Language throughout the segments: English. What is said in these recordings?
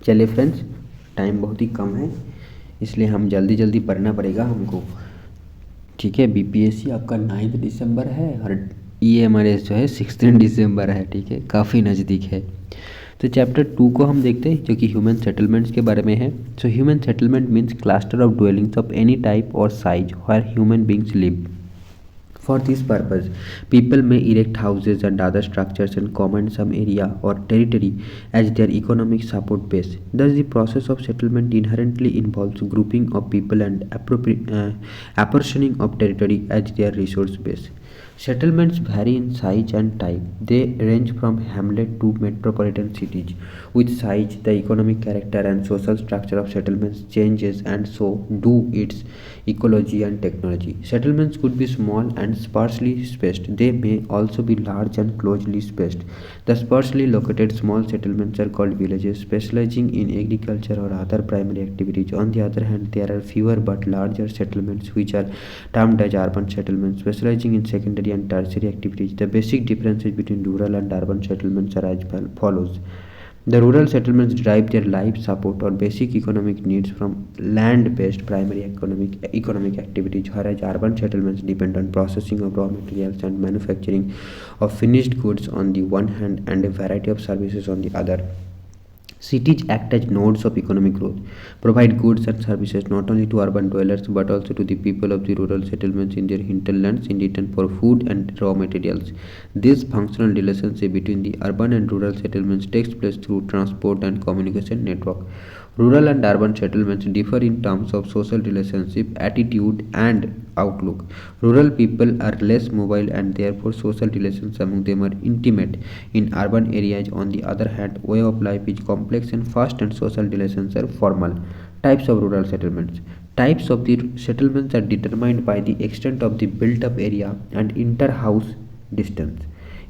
चलिए friends, time बहुत ही कम है, इसलिए हम जल्दी जल्दी पढ़ना पड़ेगा हमको। ठीक है, बीपीएससी आपका 9 दिसंबर है और ईएमआरएस जो है 16 दिसंबर है। ठीक है, काफ़ी नज़दीक है। तो चैप्टर 2 को हम देखते हैं, जो कि ह्यूमन सेटलमेंट्स के बारे में है। So human settlement means cluster of dwellings of any type और size where human beings live. For this purpose, people may erect houses and other structures and command some area or territory as their economic support base. Thus, the process of settlement inherently involves grouping of people and apportioning of territory as their resource base. Settlements vary in size and type. They range from hamlet to metropolitan cities. With size, the economic character and social structure of settlements changes, and so do its ecology and technology. Settlements could be small and sparsely spaced. They may also be large and closely spaced. The sparsely located small settlements are called villages, specializing in agriculture or other primary activities. On the other hand, there are fewer but larger settlements which are termed as urban settlements, specializing in secondary and tertiary activities. The basic differences between rural and urban settlements are as follows. The rural settlements derive their life support or basic economic needs from land-based primary economic activities, whereas urban settlements depend on processing of raw materials and manufacturing of finished goods on the one hand and a variety of services on the other. Cities act as nodes of economic growth, provide goods and services not only to urban dwellers but also to the people of the rural settlements in their hinterlands in return for food and raw materials. This functional relationship between the urban and rural settlements takes place through transport and communication network. Rural and urban settlements differ in terms of social relationship, attitude, and outlook. Rural people are less mobile and therefore social relations among them are intimate. In urban areas, on the other hand, way of life is complex and fast and social relations are formal. Types of rural settlements. Types of the settlements are determined by the extent of the built up area and inter-house distance.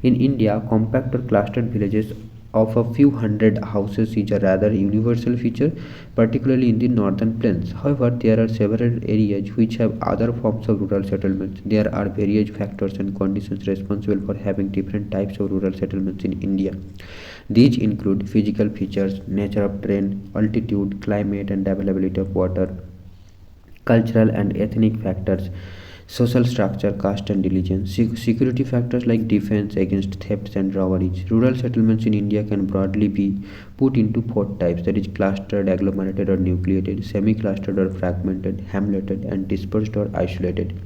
In India, compact or clustered villages of a few hundred houses is a rather universal feature, particularly in the northern plains. However, there are several areas which have other forms of rural settlements. There are various factors and conditions responsible for having different types of rural settlements in India. These include physical features, nature of terrain, altitude, climate, and availability of water, cultural and ethnic factors, social structure, caste and religion, security factors like defense against thefts and robberies. Rural settlements in India can broadly be put into four types, that is, clustered, agglomerated or nucleated, semi clustered or fragmented, hamleted, and dispersed or isolated.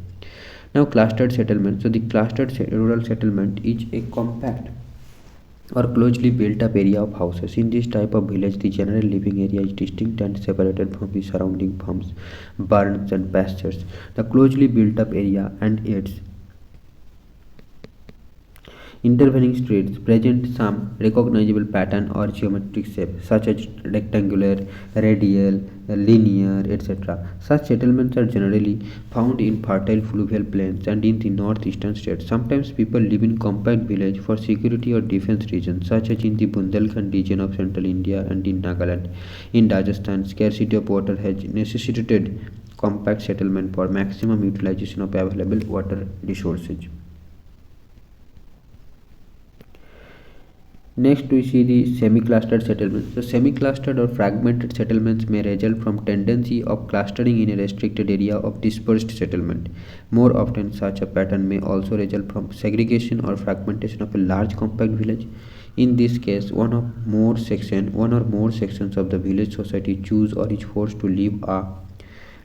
Now, clustered settlement. So, the clustered rural settlement is a compact or closely built up area of houses. In this type of village, the general living area is distinct and separated from the surrounding farms, barns, and pastures. The closely built up area and its intervening streets present some recognizable pattern or geometric shape, such as rectangular, radial, linear, etc. Such settlements are generally found in fertile fluvial plains and in the northeastern states. Sometimes people live in compact villages for security or defense reasons, such as in the Bundelkhand region of central India and in Nagaland. In Rajasthan, scarcity of water has necessitated compact settlement for maximum utilization of available water resources. Next, we see the semi-clustered settlements. So, semi-clustered or fragmented settlements may result from tendency of clustering in a restricted area of dispersed settlement. More often, such a pattern may also result from segregation or fragmentation of a large compact village. In this case, one or more sections of the village society choose or is forced to live a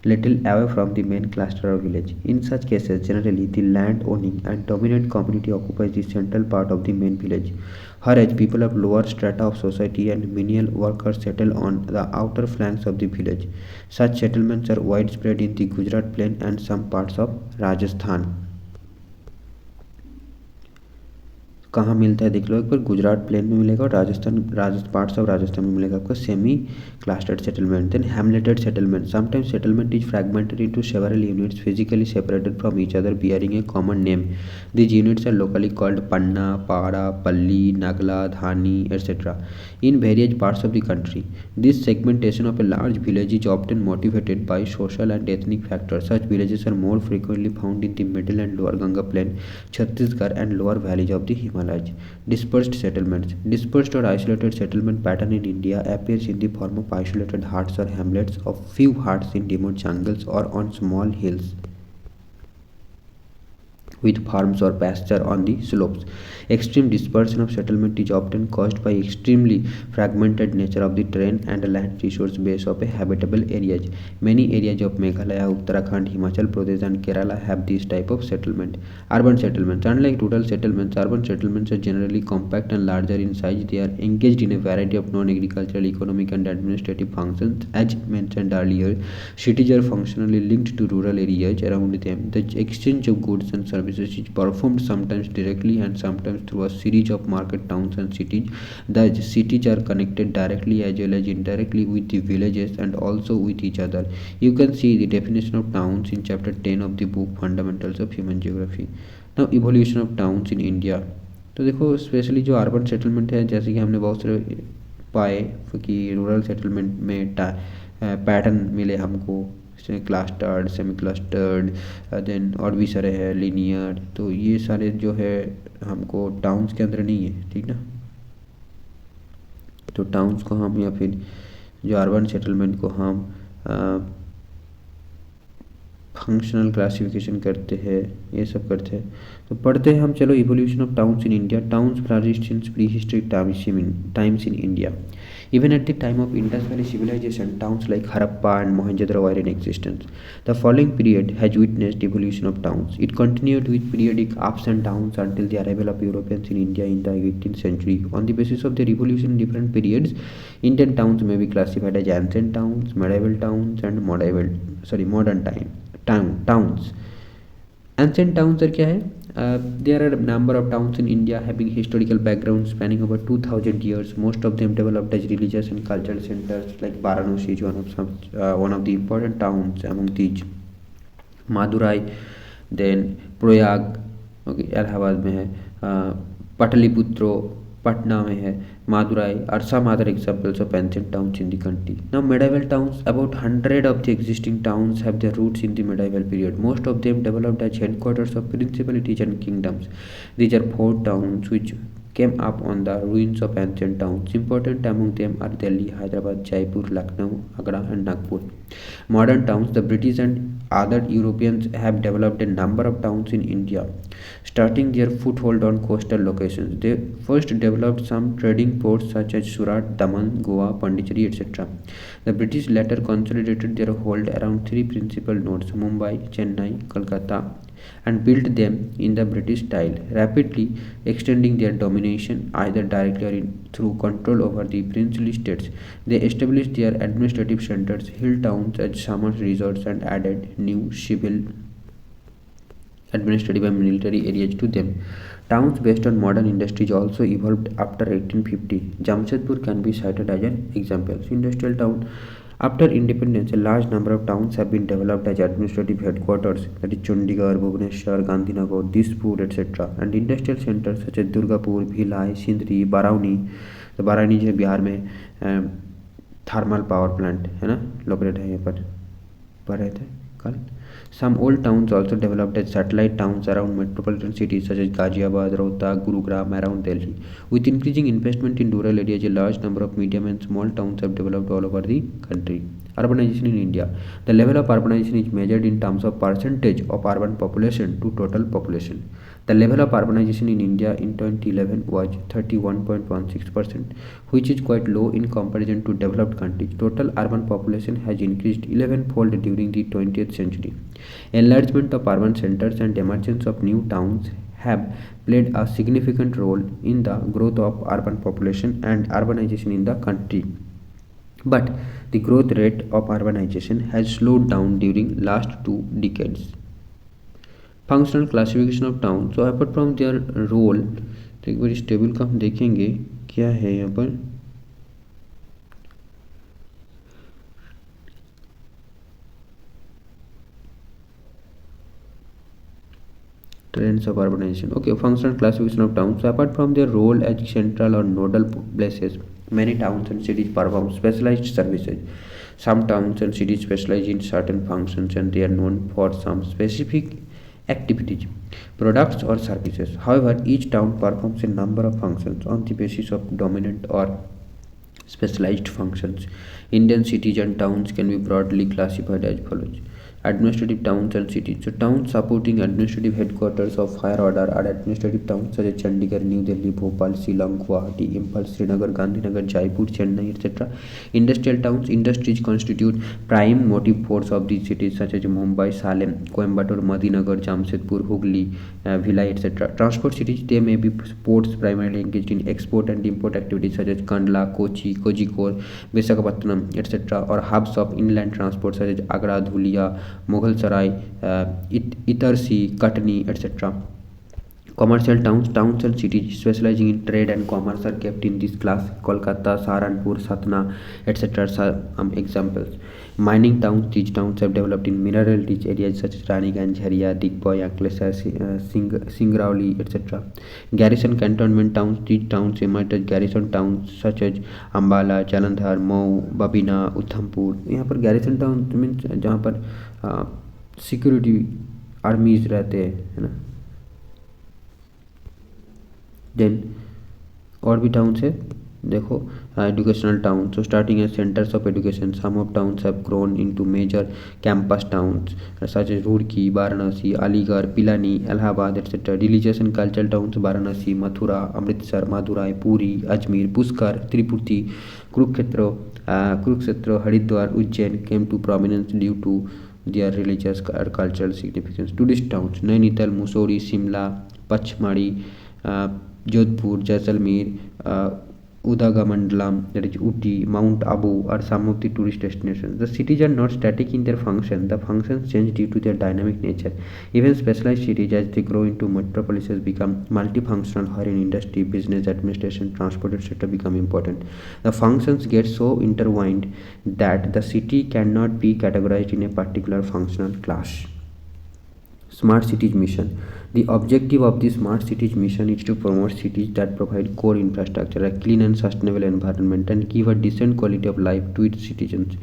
little away from the main cluster or village. In such cases, generally the land owning and dominant community occupies the central part of the main village, whereas people of lower strata of society and menial workers settle on the outer flanks of the village. Such settlements are widespread in the Gujarat plain and some parts of Rajasthan. कहाँ मिलता है देख लो एक बार, Gujarat plane में मिलेगा और Rajasthan parts of Rajasthan में मिलेगा आपको semi clustered settlement. Then hamleted settlement. Sometimes settlement is fragmented into several units physically separated from each other bearing a common name. These units are locally called panna, para, palli, Nagla, Dhani, etc. in various parts of the country. This segmentation of a large village is often motivated by social and ethnic factors. Such villages are more frequently found in the middle and lower Ganga plain, Chhattisgarh and lower valleys of the Himalayas. Himalayas. Dispersed settlements. Dispersed or isolated settlement pattern in India appears in the form of isolated huts or hamlets of few huts in remote jungles or on small hills with farms or pasture on the slopes. Extreme dispersion of settlement is often caused by extremely fragmented nature of the terrain and land resource base of a habitable areas. Many areas of Meghalaya, Uttarakhand, Himachal Pradesh and Kerala have this type of settlement. Urban settlements. Unlike rural settlements, urban settlements are generally compact and larger in size. They are engaged in a variety of non-agricultural, economic and administrative functions. As mentioned earlier, cities are functionally linked to rural areas around them. The exchange of goods and services is performed sometimes directly and sometimes through a series of market towns and cities. The cities are connected directly as well as indirectly with the villages and also with each other. You can see the definition of towns in chapter 10 of the book Fundamentals of Human Geography. Now evolution of towns in India. तो देखो specially जो urban settlement है, जैसे कि हमने बहुत सारे पाए कि रूरल सेटलमेंट में पैटर्न मिले हमको, क्लस्टर्ड, सेमी क्लस्टर्ड, देन और भी सारे हैं लीनियर, तो ये सारे जो है हमको टाउन्स के अंदर नहीं है, ठीक ना। तो टाउन्स को हम या फिर जो अर्बन सेटलमेंट को हम फंक्शनल क्लासिफिकेशन करते हैं, ये सब करते हैं। तो पढ़ते हैं हम, चलो evolution of towns in India. Towns flourished since pre historic times in India. Even at the time of Indus Valley civilization, towns like Harappa and Mohenjo-daro were in existence. The following period has witnessed evolution of towns. It continued with periodic ups and downs until the arrival of Europeans in India in the 18th century. On the basis of their evolution in different periods, Indian towns may be classified as ancient towns, medieval towns, and modern towns. Ancient towns are क्या है? There are a number of towns in India having historical background spanning over 2000 years. Most of them developed as religious and cultural centers, like Varanasi is one of the important towns among these. Madurai, then Prayag, okay, Allahabad में है, Pataliputra, Patna में है, Madurai are some other examples of ancient towns in the country. Now medieval towns, about 100 of the existing towns have their roots in the medieval period. Most of them developed as headquarters of principalities and kingdoms. These are four towns which came up on the ruins of ancient towns. Important among them are Delhi, Hyderabad, Jaipur, Lucknow, Agra and Nagpur. Modern towns, the British and other Europeans have developed a number of towns in India, starting their foothold on coastal locations. They first developed some trading ports such as Surat, Daman, Goa, Pondicherry, etc. The British later consolidated their hold around three principal nodes, Mumbai, Chennai, Kolkata, and built them in the British style, rapidly extending their domination either directly or through control over the princely states. They established their administrative centers, hill towns as summer resorts, and added new civil, administrative and military areas to them. Towns based on modern industries also evolved after 1850. Jamshedpur can be cited as an example. So industrial town. After independence, a large number of towns have been developed as administrative headquarters, that is Chandigarh, Bhubaneswar, Gandhinagar, Dispur, etc. And industrial centers such as Durgapur, Bhilai, Sindri, Barauni. तो बारानी जो बिहार में thermal power plant है ना, located है यहाँ पर, पढ़ रहे थे कल। Some old towns also developed as satellite towns around metropolitan cities such as Ghaziabad, Rohtak, Gurugram around Delhi. With increasing investment in rural areas, a large number of medium and small towns have developed all over the country. Urbanization in India. The level of urbanization is measured in terms of percentage of urban population to total population. The level of urbanization in India in 2011 was 31.16%, which is quite low in comparison to developed countries. Total urban population has increased 11-fold during the 20th century. Enlargement of urban centers and emergence of new towns have played a significant role in the growth of urban population and urbanization in the country. But the growth rate of urbanization has slowed down during last 2 decades. Functional classification of town. So apart from their role, तो एक बार इस table का हम देखेंगे क्या है यहाँ पर। Trends of urbanization. Okay, functional classification of towns. So apart from their role as central or nodal places, many towns and cities perform specialized services. Some towns and cities specialize in certain functions and they are known for some specific activities. products or services. However, each town performs a number of functions on the basis of dominant or specialized functions. Indian cities and towns can be broadly classified as follows: administrative towns and cities. So towns supporting administrative headquarters of higher order are administrative towns such as Chandigarh, New Delhi, Bhopal, Shillong, Guwahati, Imphal, Srinagar, Gandhinagar, Jaipur, Chennai, etc. Industrial towns. Industries constitute prime motive force of these cities such as Mumbai, Salem, Coimbatore, Madinagar, Jamshedpur, Hooghly, Bhilai, etc. Transport cities. They may be ports primarily engaged in export and import activities such as Kandla, Kochi, Kozhikode, Visakhapatnam, etc. or hubs of inland transport such as Agra, Dhulia, Mughal Sarai, Itarsi, Katni, etc. Commercial towns. Towns and cities specializing in trade and commerce are kept in this class. Kolkata, Saharanpur, Satna, etc. are some examples. Mining towns. These towns have developed in mineral-rich areas such as Raniganj, Jharia, Digboi, Ankleshwar, Singrauli, etc. Garrison cantonment towns. These towns emerged as garrison towns such as Ambala, Jalandhar, Mou, Babina, Udhampur. यहाँ पर garrison town means जहाँ पर security आर्मीज रहते हैं, है ना. Then और भी टाउन्स है, देखो. Educational town. So starting as centres of education, some of towns have grown into major campus towns such as Roorkee, Varanasi, Aligarh, Pilani, Allahabad, etcetera. Religious and cultural towns. Varanasi, Mathura, Amritsar, Madurai, Puri, Ajmer, Pushkar, Tirupati, Kurukshetra, Haridwar, Ujjain came to prominence due to their religious or cultural significance. Tourist towns. Nainital, Mussoorie, Shimla, Pachmari, Jodhpur, Jaisalmer, Udagamandalam, that is Uti, Mount Abu are some of the tourist destinations. The cities are not static in their function. The functions change due to their dynamic nature. Even specialized cities, as they grow into metropolises, become multifunctional, wherein industry, business, administration, transport, etc. become important. The functions get so intertwined that the city cannot be categorized in a particular functional class. Smart cities mission. The objective of the smart cities mission is to promote cities that provide core infrastructure, a clean and sustainable environment, and give a decent quality of life to its citizens.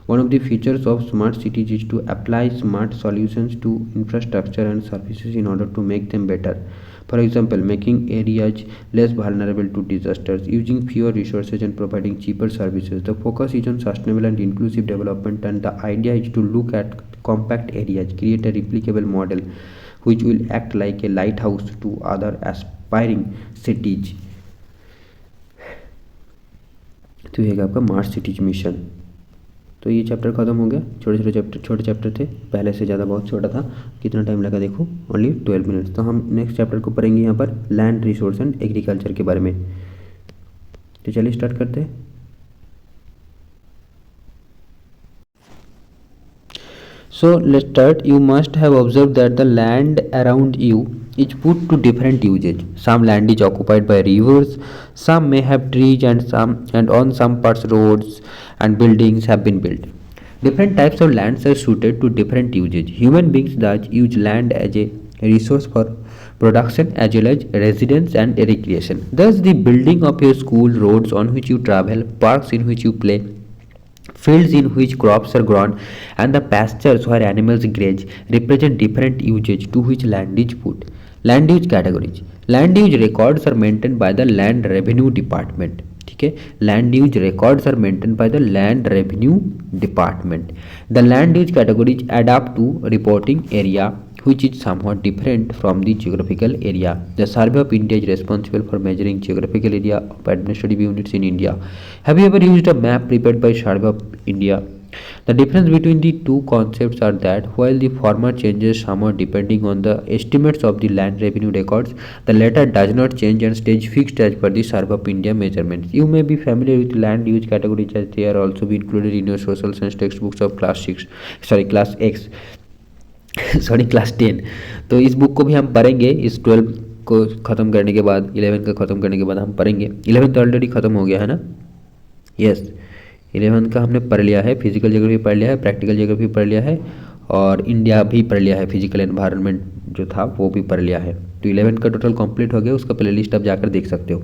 One of the features of smart cities is to apply smart solutions to infrastructure and services in order to make them better. For example, making areas less vulnerable to disasters, using fewer resources, and providing cheaper services. The focus is on sustainable and inclusive development, and the idea is to look at compact areas, create a replicable model which will act like a lighthouse to other aspiring cities. तो ये आपका smart cities mission. तो ये chapter खत्म हो गया. छोटे chapter थे, पहले से ज़्यादा बहुत छोटा था. कितना टाइम लगा देखो, ओनली 12 मिनट्स. तो हम नेक्स्ट चैप्टर को पढ़ेंगे यहाँ पर लैंड रिसोर्स एंड एग्रीकल्चर के बारे में. तो चलिए स्टार्ट करते हैं. So let's start. You must have observed that the land around you is put to different usage. Some land is occupied by rivers, some may have trees, and on some parts roads and buildings have been built. Different types of lands are suited to different usage. Human beings thus use land as a resource for production as well as residence and recreation. Thus the building of your school, roads on which you travel, parks in which you play, fields in which crops are grown, and the pastures where animals graze represent different usage to which land is put. Land use categories. Land use records are maintained by the Land Revenue Department. ठीक है, land use records are maintain by the land revenue department. The land use categories adopt to reporting area which is somewhat different from the geographical area. The Survey of India is responsible for measuring geographical area of administrative units in India. Have you ever used a map prepared by Survey of India? The difference between the two concepts are that while the former changes somewhat depending on the estimates of the land revenue records, the latter does not change and stays fixed as per the Survey of India measurements. You may be familiar with land use categories as they are also be included in your social science textbooks of class 8 class 10. तो इस book को भी हम पढ़ेंगे. इस 12 को ख़त्म करने के बाद 11 का ख़त्म करने के बाद हम पढ़ेंगे. 11 तो ऑलरेडी ख़त्म हो गया है ना. यस, 11 का हमने पढ़ लिया है. फिजिकल ज्योग्राफी पढ़ लिया है, प्रैक्टिकल ज्योग्राफी पढ़ लिया है, और इंडिया भी पढ़ लिया है. फिजिकल एनवायरनमेंट जो था वो भी पढ़ लिया है. तो 11 का टोटल कंप्लीट हो गया. उसका प्ले लिस्ट आप जाकर देख सकते हो.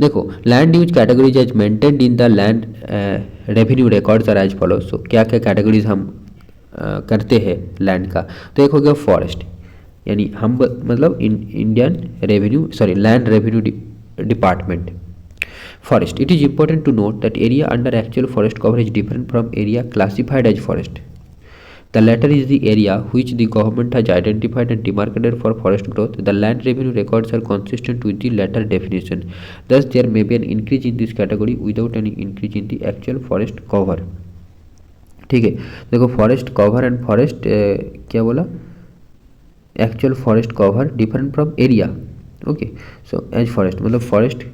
देखो, land use categories as maintained in the land revenue records are as follow. So क्या क्या कैटेगरीज हम करते हैं लैंड का. तो एक हो गया फॉरेस्ट. यानी हम मतलब Indian revenue land revenue department. Forest. It is important to note that area under actual forest cover is different from area classified as forest. The latter is the area which the government has identified and demarcated for forest growth. The land revenue records are consistent with the latter definition. Thus, there may be an increase in this category without any increase in the actual forest cover. ठीक है, देखो forest cover and forest क्या बोला, actual forest cover different from area. Okay, so as forest मतलब forest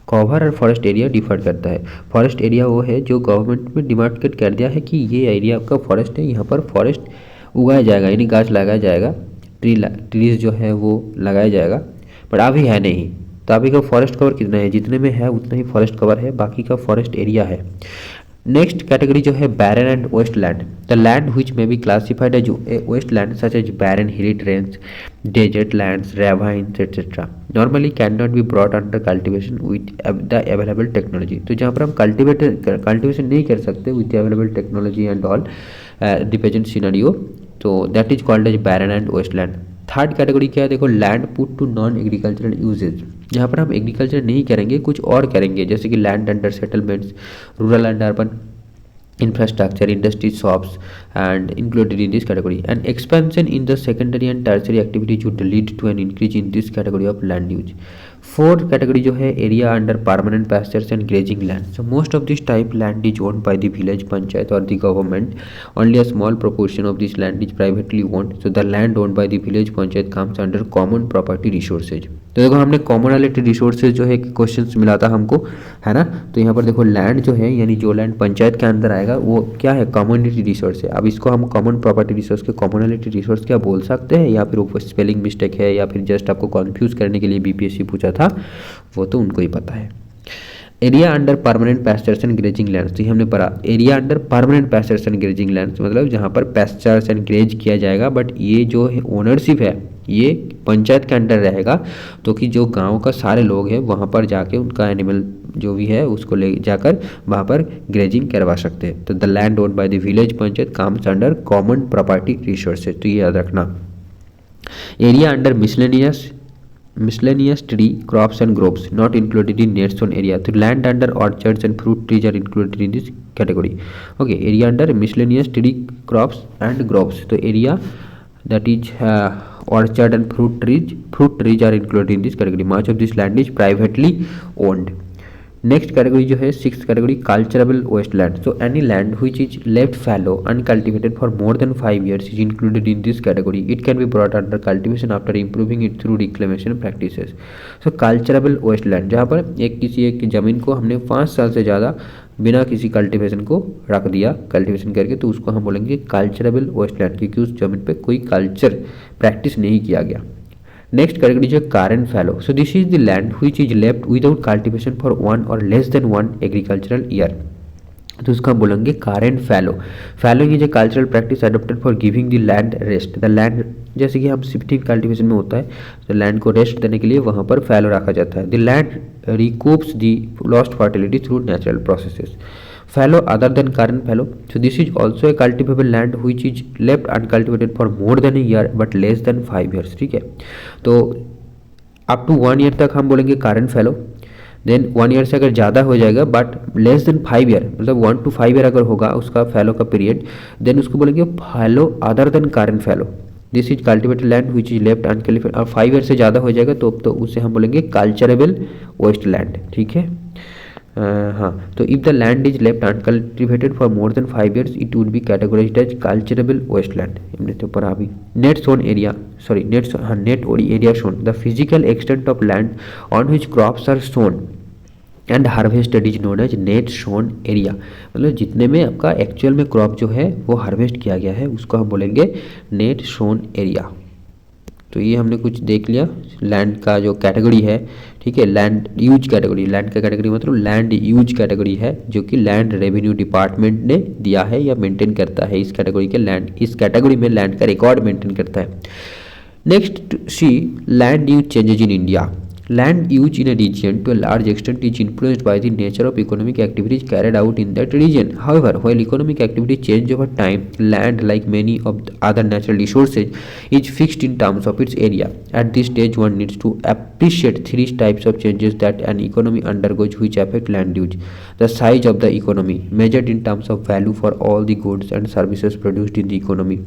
cover और forest area differ करता है. Forest area वो है जो गवर्नमेंट में डिमार्केट कर दिया है कि ये एरिया आपका फॉरेस्ट है, यहाँ पर फॉरेस्ट उगाया जाएगा यानी गाछ लगाया जाएगा, ट्रीज जो है वो लगाया जाएगा. बट अभी है नहीं, तो अभी का फॉरेस्ट कवर कितना है, जितने में है उतना ही फॉरेस्ट कवर है, बाकी का फॉरेस्ट एरिया है. नेक्स्ट कैटेगरी जो है barren and waste land. The land which may be classified as waste land such as barren hilly terrains, desert lands, ravines etcetera normally can not be brought under cultivation with the available technology. तो जहाँ पर हम cultivation नहीं कर सकते with the available technology and all the present scenario, तो that is called as barren and waste land. Third category क्या है, देखो land put to non agricultural uses. जहाँ पर हम एग्रीकल्चर नहीं करेंगे, कुछ और करेंगे, जैसे कि land under settlements, rural and urban infrastructure, industry, shops, and included in this category. An expansion in the secondary and tertiary activity should lead to an increase in this category of land use. Fourth category जो है area under permanent pastures and grazing land. So most of this type land is owned by the village panchayat or the government. Only a small proportion of this land is privately owned. So the land owned by the village panchayat comes under common property resources. तो देखो हमने commonality resources जो है question मिला था हमको, है ना. तो यहाँ पर देखो लैंड जो है यानी जो लैंड पंचायत के अंदर आएगा वो क्या है, कम्युनिटी रिसोर्स है. अब इसको हम कॉमन प्रॉपर्टी रिसोर्स के कॉमनलिटी रिसोर्स क्या बोल सकते हैं, या फिर वो स्पेलिंग मिस्टेक है, या फिर जस्ट आपको कन्फ्यूज़ करने के लिए बीपीएससी पूछा था, वो तो उनको ही पता है. Area under permanent pastures and grazing lands. तो हमने पढ़ा area under permanent pastures and grazing lands मतलब जहाँ पर पैस्चर्स एंड ग्रेज किया जाएगा, बट ये जो है ओनरशिप है ये पंचायत के अंडर रहेगा. तो कि जो गांव का सारे लोग हैं वहाँ पर जाके उनका एनिमल जो भी है उसको ले जाकर वहाँ पर ग्रेजिंग करवा सकते हैं. तो the land owned by the village panchayat comes under common property resources. तो ये याद रखना. Area under miscellaneous tree crops and groves not included in net zone area. So land under orchards and fruit trees are included in this category. Okay, area under miscellaneous tree crops and groves. So area that is orchard and fruit trees are included in this category. Much of this land is privately owned. Next category जो है six category culturable waste land. So any land which is left fallow uncultivated for more than 5 years is included in this category. It can be brought under cultivation after improving it through reclamation practices. So culturable waste land जहाँ पर किसी एक ज़मीन को हमने 5 साल से ज़्यादा बिना किसी कल्टिवेशन को रख दिया कल्टिवेशन करके, तो उसको हम बोलेंगे कल्चरेबल वेस्ट लैंड, क्योंकि उस जमीन पर कोई कल्चर प्रैक्टिस नहीं किया गया. नेक्स्ट कैटेगरी जो current fallow. So this is the land which is left without cultivation for 1 or less than 1 agricultural year. तो उसका हम बोलेंगे current fallow. Fallow is a cultural practice adopted for giving the land rest. The land जैसे कि हम shifting cultivation में होता है, तो लैंड को रेस्ट देने के लिए वहाँ पर फैलो रखा जाता है. The land recoups the lost fertility through natural processes. Fallow other than current fallow. So this is also a cultivable land which is left uncultivated for more than a year but less than 5 years. ठीक है, तो up to 1 year तक हम बोलेंगे current fallow. Then 1 year से अगर ज़्यादा हो जाएगा बट लेस देन 5 year मतलब 1 to 5 year अगर होगा उसका फैलो का पीरियड, देन उसको बोलेंगे fallow other than current fallow. This is cultivated land which is left uncultivated. और 5 year से ज़्यादा हो जाएगा तो उसे हम बोलेंगे कल्चरेबल वेस्ट लैंड. ठीक है, हाँ. तो if the land is left uncultivated for more than 5 years it would be categorised as culturable waste land. हमने तो पढ़ा अभी. Net sown area net area sown. The physical extent of land on which crops are sown and harvested is known as net sown area. मतलब जितने में आपका actual में crop जो है वो हार्वेस्ट किया गया है उसको हम बोलेंगे नेट शोन एरिया. तो ये हमने कुछ देख लिया लैंड का जो कैटेगरी है. ठीक है, लैंड यूज कैटेगरी. लैंड का कैटेगरी मतलब लैंड यूज कैटेगरी है जो कि लैंड रेवेन्यू डिपार्टमेंट ने दिया है या मेंटेन करता है. इस कैटेगरी के लैंड इस कैटेगरी में लैंड का रिकॉर्ड मेंटेन करता है. Next see land use changes in India. Land use in a region to a large extent is influenced by the nature of economic activities carried out in that region. However, while economic activity change over time, land, like many of the other natural resources, is fixed in terms of its area. At this stage, one needs to appreciate three types of changes that an economy undergoes which affect land use. The size of the economy, measured in terms of value for all the goods and services produced in the economy,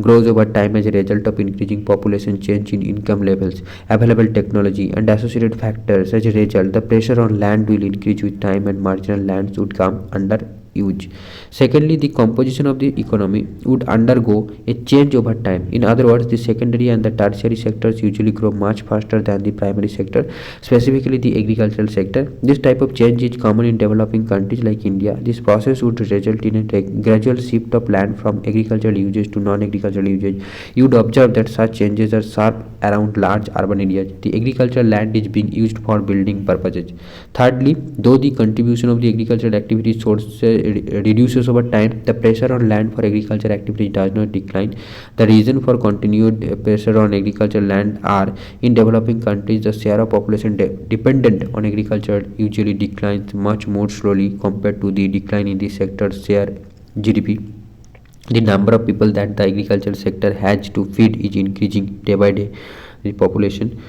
grows over time as a result of increasing population, change in income levels, available technology, and associated factors. As a result, the pressure on land will increase with time and marginal lands would come under use. Secondly, the composition of the economy would undergo a change over time. In other words, the secondary and the tertiary sectors usually grow much faster than the primary sector, specifically the agricultural sector. This type of change is common in developing countries like India. This process would result in a gradual shift of land from agricultural usage to non-agricultural usage. You would observe that such changes are sharp around large urban areas. The agricultural land is being used for building purposes. Thirdly, though the contribution of the agricultural activity sources reduces over time, the pressure on land for agriculture activity does not decline. The reason for continued pressure on agricultural land are in developing countries the share of population dependent on agriculture usually declines much more slowly compared to the decline in the sector's share GDP. The number of people that the agricultural sector has to feed is increasing day by day, the population.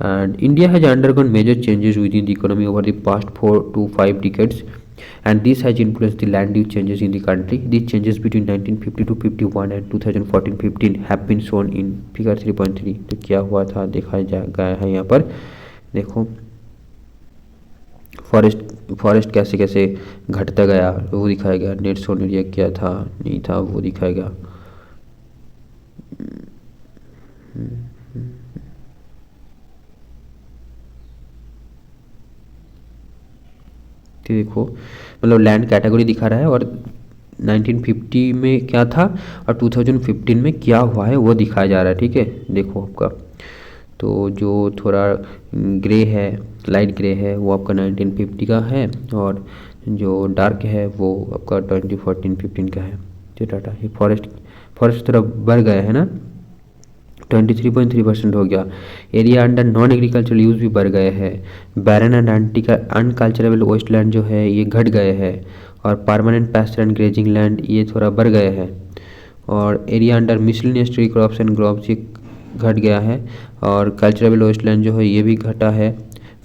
And India has undergone major changes within the economy over the past 4 to 5 decades, and this has influenced the land use changes in the country. These changes between 1950 to 51 and 2014-15 have been shown in figure 3.3. तो क्या हुआ था देखा जा गया है यहाँ पर, देखो फॉरेस्ट कैसे कैसे घटता गया वो दिखाया गया, नेट सोन एरिया क्या था नहीं था वो दिखाया गया। देखो मतलब लैंड कैटेगरी दिखा रहा है और 1950 में क्या था और 2015 में क्या हुआ है वो दिखाया जा रहा है। ठीक है, देखो आपका तो जो थोड़ा ग्रे है, लाइट ग्रे है, वो आपका 1950 का है और जो डार्क है वो आपका 2014-15 का है। जो डाटा ये फॉरेस्ट थोड़ा बढ़ गया है ना, 23.3% हो गया। Area under non agricultural use भी बढ़ गए हैं। बैरन एंड अनकल्चरेबल वेस्ट लैंड जो है ये घट गए हैं और permanent pasture and grazing land ये थोड़ा बढ़ गए हैं। और area under miscellaneous tree crops and crops ये घट गया है और कल्चरेबल वेस्ट लैंड जो है ये भी घटा है।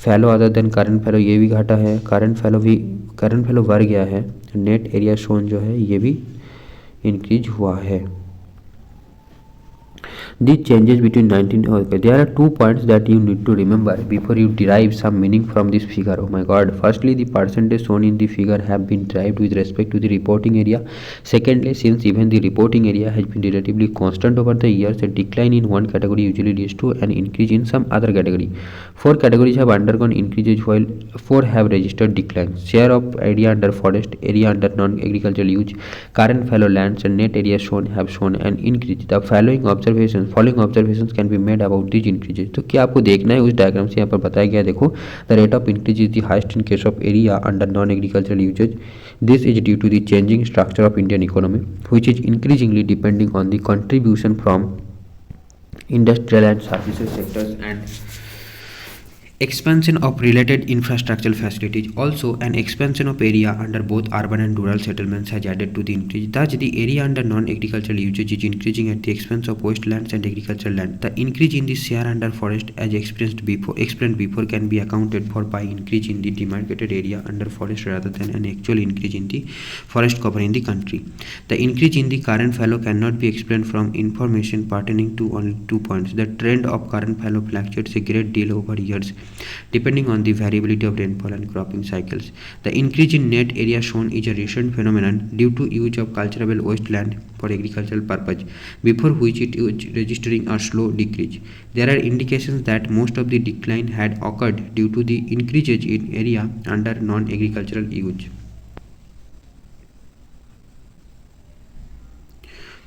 फैलो अदर देन करंट फैलो ये भी घटा है, करंट फैलो बढ़ गया है। नेट एरिया शोन जो है ये भी इंक्रीज हुआ है। These changes between 19 okay, there are 2 points that you need to remember before you derive some meaning from this figure. Oh my god, firstly the percentage shown in the figure have been derived with respect to the reporting area. Secondly, since even the reporting area has been relatively constant over the years, a decline in one category usually leads to an increase in some other category. 4 categories have undergone increases while 4 have registered declines. Share of area under forest, area under non-agricultural use, current fallow lands and net area shown have shown an increase. The following observations can be made about these increases. तो क्या आपको देखना है उस diagram से यहाँ पर बताया गया। देखो the rate of increase is the highest in case of area under non-agricultural usage. This is due to the changing structure of Indian economy, which is increasingly depending on the contribution from industrial and services sectors and expansion of related infrastructural facilities. Also, an expansion of area under both urban and rural settlements has added to the increase. Thus, the area under non-agricultural usage is increasing at the expense of wastelands and agricultural land. The increase in the share under forest, as explained before, can be accounted for by increase in the demarcated area under forest rather than an actual increase in the forest cover in the country. The increase in the current fallow cannot be explained from information pertaining to only 2 points. The trend of current fallow fluctuates a great deal over years, depending on the variability of rainfall and cropping cycles. The increase in net area shown is a recent phenomenon due to use of cultivable wasteland for agricultural purpose, before which it was registering a slow decrease. There are indications that most of the decline had occurred due to the increases in area under non-agricultural use.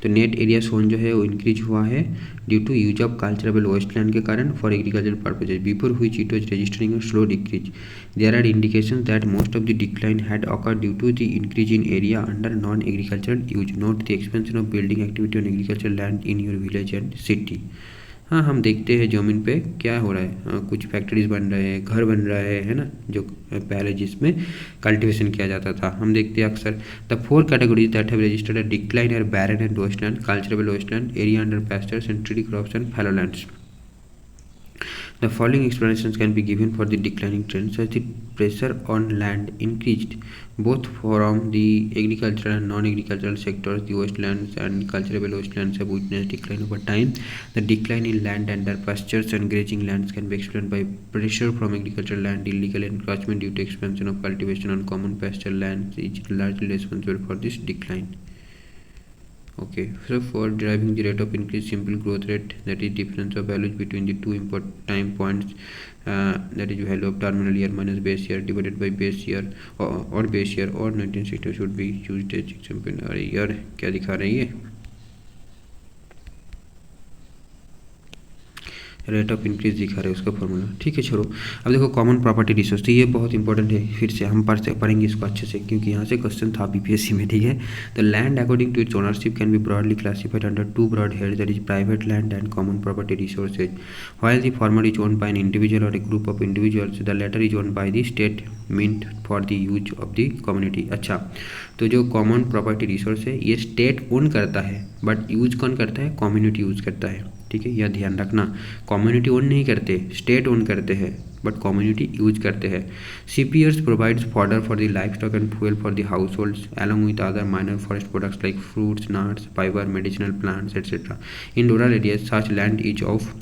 तो net area sown जो है वो increase हुआ है due to use of culturable wasteland के कारण for agricultural purposes, before which it was registering a slow decrease. There are indications that most of the decline had occurred due to the increase in area under non agricultural use. Note the expansion of building activity on agricultural land in your village and city. हाँ, हम देखते हैं ज़मीन पे क्या हो रहा है। कुछ फैक्ट्रीज बन रहे हैं, घर बन रहा है ना, जो पहले जिसमें कल्टीवेशन किया जाता था। हम देखते हैं अक्सर the 4 categories that have registered a decline are barren and wasteland, culturable wasteland, area under pastures and tree crops and fallow lands. The following explanations can be given for the declining trends as the pressure on land increased both from the agricultural and non-agricultural sectors. The wastelands and cultivable wastelands have witnessed decline over time. The decline in land under pastures and grazing lands can be explained by pressure from agricultural land, illegal encroachment due to expansion of cultivation on common pasture lands is largely responsible for this decline. Okay, so for deriving the rate of increase, simple growth rate, that is difference of values between the two important time points, that is value of terminal year minus base year divided by base year or base year or 1960 should be used as example. अरे यार क्या दिखा रही है, rate of increase दिखा रहे हैं उसका फॉर्मूला। ठीक है छोड़ो, अब देखो कॉमन प्रॉपर्टी रिसोर्स, तो ये बहुत इंपॉर्टेंट है, फिर से हम पढ़ेंगे इसको अच्छे से क्योंकि यहाँ से क्वेश्चन था बीपीएससी में। ठीक है, तो land according to its ownership can be broadly classified under two broad head, that is private land and common property resources. While the former is owned by an individual और a group of individuals, the latter is owned by the state meant for the use of the community. अच्छा, तो जो common property resource है ये state own करता है, but use कौन करता है, कम्युनिटी यूज करता है। ठीक है, यह ध्यान रखना, कम्युनिटी ओन नहीं करते, स्टेट ओन करते हैं बट कम्युनिटी यूज करते हैं। CPS provides fodder for the life stock and fuel for the house holds along with other minor forest products like fruits, nuts, fibre, medicinal plants etcetera. In rural areas such land is of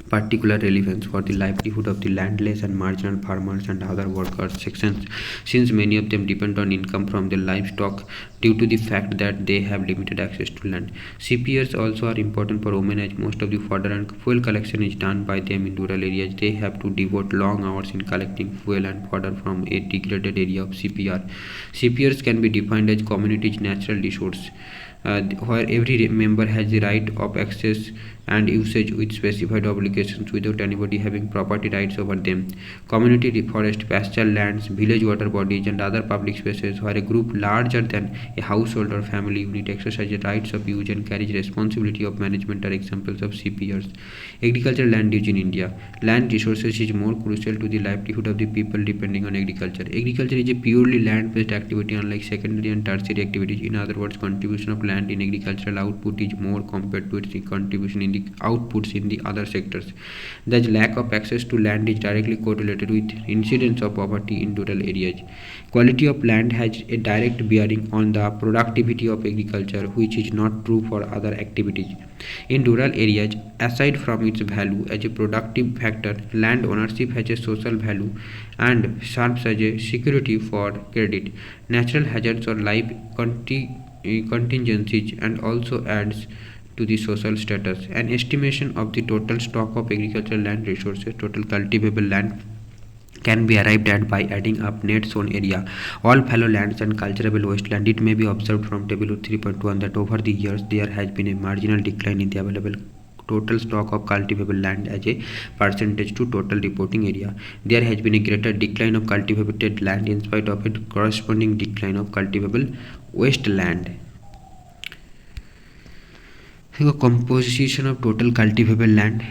particular relevance for the livelihood of the landless and marginal farmers and other workers sections, since many of them depend on income from their livestock due to the fact that they have limited access to land. CPRs also are important for women as most of the fodder and fuel collection is done by them in rural areas. They have to devote long hours in collecting fuel and fodder from a degraded area of CPR. CPRs can be defined as community's natural resource, where every member has the right of access and usage with specified obligations without anybody having property rights over them. Community forest, pasture lands, village water bodies and other public spaces where a group larger than a household or family unit exercises rights of use and carries responsibility of management are examples of CPRs. Agricultural land use in India. Land resources is more crucial to the livelihood of the people depending on agriculture. Agriculture is a purely land-based activity unlike secondary and tertiary activities. In other words, contribution of land in agricultural output is more compared to its contribution in the outputs in the other sectors. Thus, lack of access to land is directly correlated with incidence of poverty in rural areas. Quality of land has a direct bearing on the productivity of agriculture, which is not true for other activities. In rural areas, aside from its value as a productive factor, land ownership has a social value and serves as a security for credit, natural hazards or life contingencies, and also adds to the social status. An estimation of the total stock of agricultural land resources, total cultivable land, can be arrived at by adding up net sown area, all fallow lands and cultivable wasteland. It may be observed from table 3.1 that over the years there has been a marginal decline in the available total stock of cultivable land as a percentage to total reporting area. There has been a greater decline of cultivated land in spite of a corresponding decline of cultivable wasteland. Composition of total cultivable land,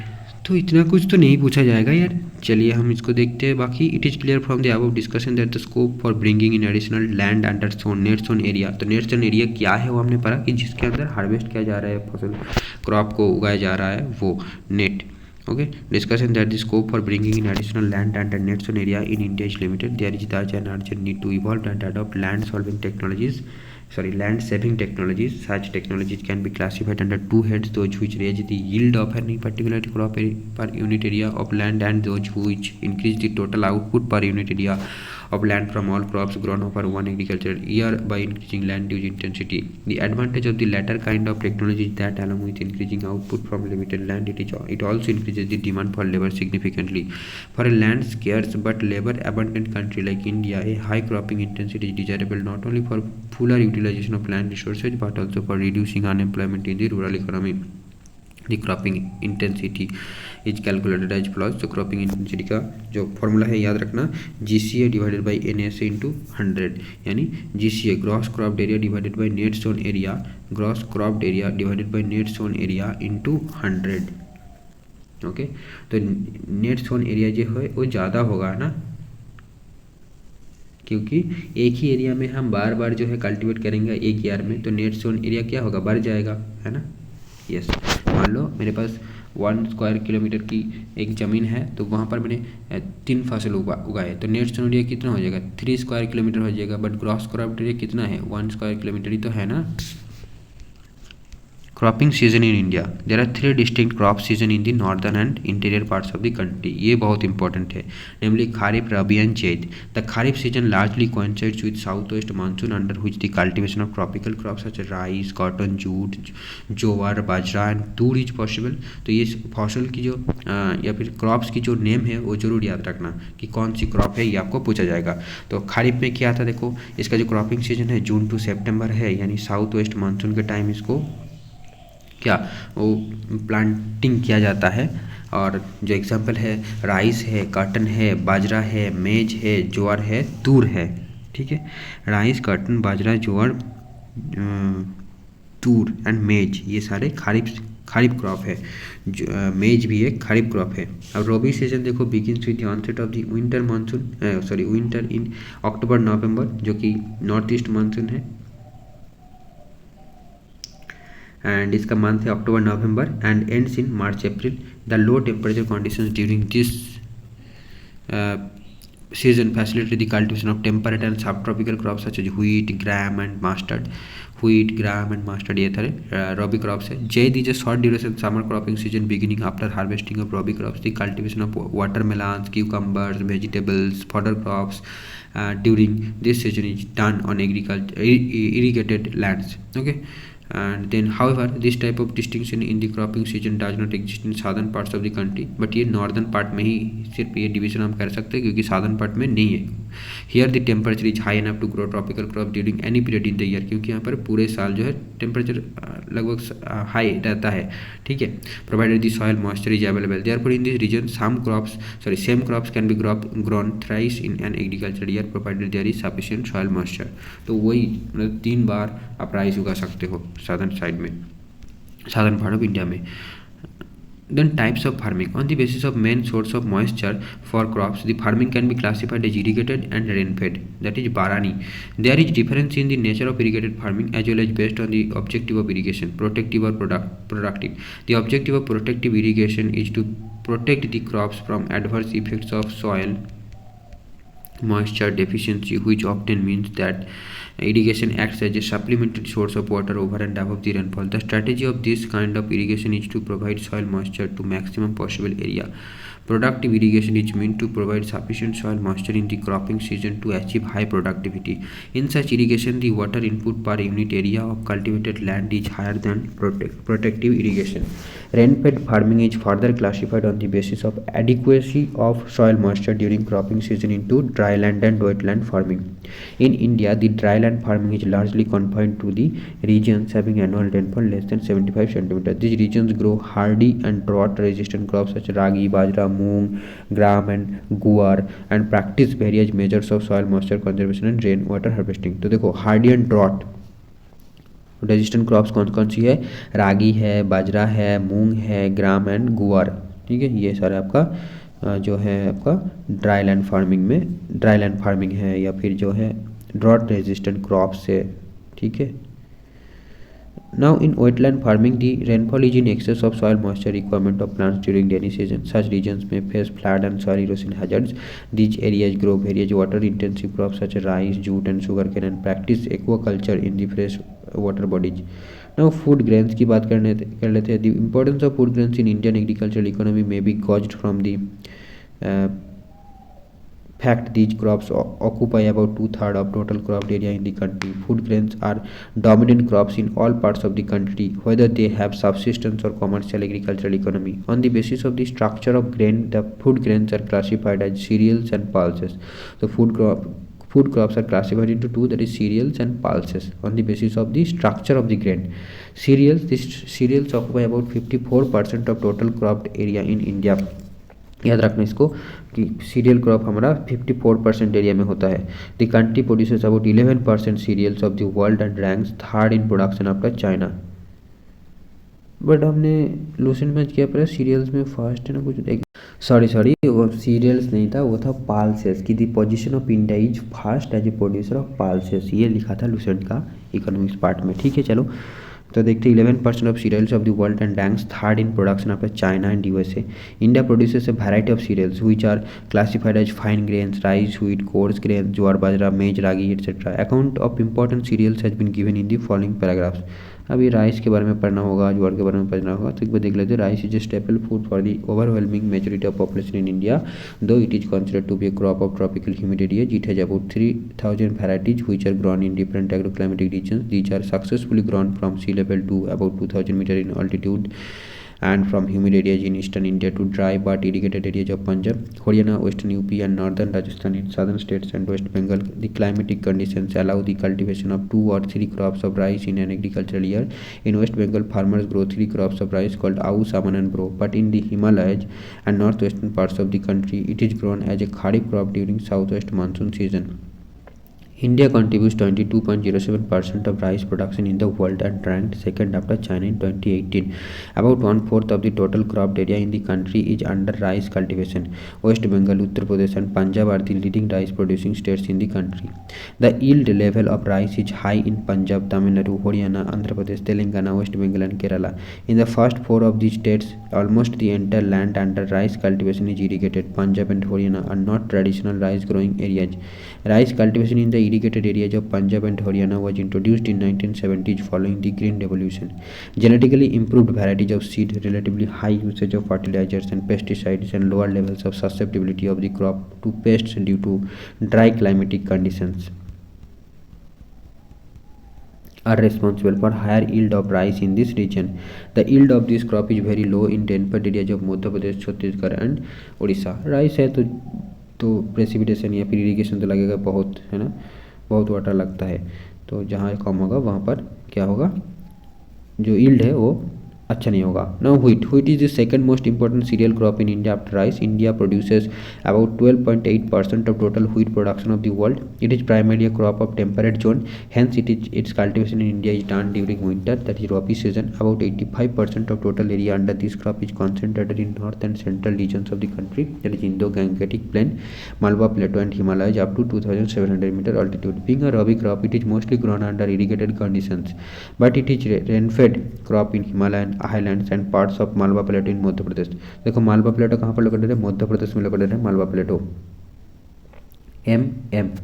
तो इतना कुछ तो नहीं पूछा जाएगा यार। चलिए हम इसको देखते हैं। बाकी it is clear from the above discussion that the scope for bringing in additional land under sown net sown area. तो नेट सोन एरिया क्या है वो हमने पढ़ा कि जिसके अंदर हार्वेस्ट किया जा रहा है, फसल क्रॉप को उगाया जा रहा है, वो net. Okay, discussion that the scope for bringing in additional land and net zone area in India is limited. There is thus an urgent need to evolve and adopt land saving technologies. Such technologies can be classified under two heads: those which raise the yield of any particular crop per unit area of land, and those which increase the total output per unit area of land from all crops grown over one agricultural year by increasing land use intensity. The advantage of the latter kind of technology is that along with increasing output from limited land, it also increases the demand for labor significantly. For a land scarce but labor abundant country like India, a high cropping intensity is desirable not only for fuller utilization of land resources but also for reducing unemployment in the rural economy. The cropping intensity is calculated as follows. तो cropping intensity का जो formula है याद रखना, GCA divided by NSA into 100, यानी GCA gross cropped area divided by net sown area, gross cropped area divided by net sown area into 100। Okay, तो net sown area जो है वो ज़्यादा होगा ना, क्योंकि एक ही एरिया में हम बार बार जो है कल्टीवेट करेंगे एक ईयर में, तो नेट सोन एरिया क्या होगा, बढ़ जाएगा, है ना। यस, मान लो मेरे पास 1 स्क्वायर किलोमीटर की एक ज़मीन है, तो वहाँ पर मैंने 3 फसल उगाए, तो नेट सोन एरिया कितना हो जाएगा, 3 स्क्वायर किलोमीटर हो जाएगा। बट ग्रॉस क्रॉप एरिया कितना है, 1 स्क्वायर किलोमीटर ही तो है ना। Cropping season in India, there are 3 distinct crop season in the northern and interior parts of the country. ये बहुत इंपॉर्टेंट है, namely kharif, rabi and zaid. The kharif season largely coincides with southwest monsoon, under which the cultivation of tropical crops such as rice, cotton, jute, jowar, bajra and Toor is possible. तो ये फसल की जो या फिर क्रॉप्स की जो नेम है वो जरूर याद रखना कि कौन सी क्रॉप है, ये आपको पूछा जाएगा। तो खारिफ में क्या था, देखो इसका जो क्रॉपिंग सीजन है जून टू सितंबर है, यानी साउथ वेस्ट मानसून के टाइम इसको क्या वो प्लांटिंग किया जाता है। और जो एग्जांपल है, राइस है, कॉटन है, बाजरा है, मेज है, ज्वार है, तूर है। ठीक है, rice, cotton, bajra, jowar, Toor and मेज, ये सारे खरीफ क्रॉप है। मेज भी एक खरीफ क्रॉप है। अब रबी सीजन देखो begins with the onset of the winter monsoon, winter in October November, जो कि नॉर्थ ईस्ट मानसून है, एंड इसका मंथ है October November and ends in March April. The low temperature conditions during this season facilitate the cultivation of temperate and subtropical crops such as wheat, gram and mustard. Wheat, gram and mustard ये सारे रबी crops है। Zaid is a short duration summer cropping season beginning after harvesting of rabi crops. The cultivation of watermelons, cucumbers, vegetables, fodder crops during this season is done on irrigated lands. Okay, and then however this type of distinction in the cropping season does not exist in southern parts of the country, but ये northern part में ही सिर्फ ये division हम कर सकते हैं, क्योंकि southern part में नहीं है। Here the temperature is high enough to grow tropical crop during any period in the year, क्योंकि यहाँ पर पूरे साल जो है टेम्परेचर लगभग हाई रहता है। ठीक है, provided the soil moisture is available. Therefore in this region same crops can be grown thrice in an agricultural year provided there is sufficient soil moisture. तो वही मतलब 3 बार आप राइस उगा सकते हो साउदर्न साइड में, साउदर्न पार्ट ऑफ इंडिया में। Then types of farming. On the basis of main source of moisture for crops, the farming can be classified as irrigated and rain-fed, that is Barani. There is difference in the nature of irrigated farming as well as based on the objective of irrigation, protective or productive. The objective of protective irrigation is to protect the crops from adverse effects of soil moisture deficiency, which often means that irrigation acts as a supplementary source of water over and above the rainfall. The strategy of this kind of irrigation is to provide soil moisture to maximum possible area. Productive irrigation is meant to provide sufficient soil moisture in the cropping season to achieve high productivity. In such irrigation, the water input per unit area of cultivated land is higher than protective irrigation. Rain-fed farming is further classified on the basis of adequacy of soil moisture during cropping season into dryland and wetland farming. In India, the dryland farming is largely confined to the regions having annual rainfall less than 75 cm. These regions grow hardy and drought-resistant crops such as ragi, bajra, moong, gram and guar and practice various measures of soil moisture conservation and rain water harvesting. तो देखो hardy and drought resistant crops कौन कौन सी है, रागी है, बाजरा है, मूंग है, gram and गुआर। ठीक है, ये सारे आपका जो है आपका ड्राईलैंड फार्मिंग है या फिर जो है ड्रॉट रेजिस्टेंट क्रॉप्स है। ठीक है, now in wetland farming the rainfall is in excess of soil moisture requirement of plants during rainy season. Such regions में face flood and soil erosion hazards. These areas grow various water intensive crops such rice, jute and sugar cane and practice aquaculture in the fresh water bodies. Now food grains की बात कर लेते हैं। The importance of food grains in Indian agricultural economy may be gauged from the fact these crops occupy about 2/3 of total cropped area in the country. Food grains are dominant crops in all parts of the country, whether they have subsistence or commercial agricultural economy. On the basis of the structure of grain, the food grains are classified as cereals and pulses. So food crops are classified into two, that is cereals and pulses, on the basis of the structure of the grain. These cereals occupy about 54% of total cropped area in India. याद रखना इसको कि cereal crop हमारा 54% area में होता है। The country produces about 11% cereals of the world and ranks third in production after China. But हमने लूसेंट मैच किया पर सीरियल्स में फर्स्ट है ना कुछ एक सॉरी वो सीरियल्स नहीं था, वो था पाल्सेस की the position of India is first as a producer of pulses, ये लिखा था लूसेंट का इकोनॉमिक्स पार्ट में। ठीक है चलो, तो देखते 11% of cereals of the world and ranks third in production after China and USA. India produces a variety of cereals which are classified as fine grains, rice, wheat, coarse grains, ज्वार बाजरा, मेज, रागी etc. Account of important cereals has been given in the following paragraphs. अभी rice के बारे में पढ़ना होगा, ज्वार के बारे में पढ़ना होगा, तो एक बार देख लेते हैं। Rice is a staple food for the overwhelming majority of population in India, though it is considered to be a crop of tropical humid areas. It has about 3000 varieties which are grown in different agroclimatic regions. These are successfully grown from sea level to about 2000 meter in altitude and from humid areas in eastern India to dry but irrigated areas of Punjab, Haryana, western UP and northern Rajasthan in southern states and West Bengal. The climatic conditions allow the cultivation of 2 or 3 crops of rice in an agricultural year. In West Bengal, farmers grow 3 crops of rice called Au, Saman and Bro, but in the Himalayas and northwestern parts of the country, it is grown as a kharif crop during southwest monsoon season. India contributes 22.07% of rice production in the world and ranked second after China in 2018. About one-fourth of the total cropped area in the country is under rice cultivation. West Bengal, Uttar Pradesh and Punjab are the leading rice producing states in the country. The yield level of rice is high in Punjab, Tamil Nadu, Haryana, Andhra Pradesh, Telangana, West Bengal and Kerala. In the first 4 of these states, almost the entire land under rice cultivation is irrigated. Punjab and Haryana are not traditional rice growing areas. Rice cultivation in the irrigated areas of Punjab and Haryana was introduced in 1970s following the Green Revolution. Genetically improved varieties of seed, relatively high usage of fertilizers and pesticides, and lower levels of susceptibility of the crop to pests due to dry climatic conditions are responsible for higher yield of rice in this region. The yield of this crop is very low in rainfed areas of Madhya Pradesh, Chhattisgarh and Odisha. Rice है तो precipitation या फिर irrigation तो लगेगा बहुत, है ना, बहुत वाटर लगता है, तो जहाँ कम होगा वहाँ पर क्या होगा, जो यील्ड है वो अच्छा नहीं होगा. Now wheat is the second most important cereal crop in India after rice. India produces about 12.8% of total wheat production of the world. It is primarily a crop of temperate zone, hence its cultivation in India is done during winter, that is Rabi season. About 85% of total area under this crop is concentrated in north and central regions of the country, that is Indo-Gangetic Plain, Malwa Plateau and Himalayas up to 2700 meter altitude. Being a Rabi crop, it is mostly grown under irrigated conditions, but it is rain-fed crop in Himalayan highlands and parts of Malwa plateau in Madhya Pradesh. देखो मालवा प्लेटो कहाँ पर located है, मध्य प्रदेश में located है मालवा प्लेटो. M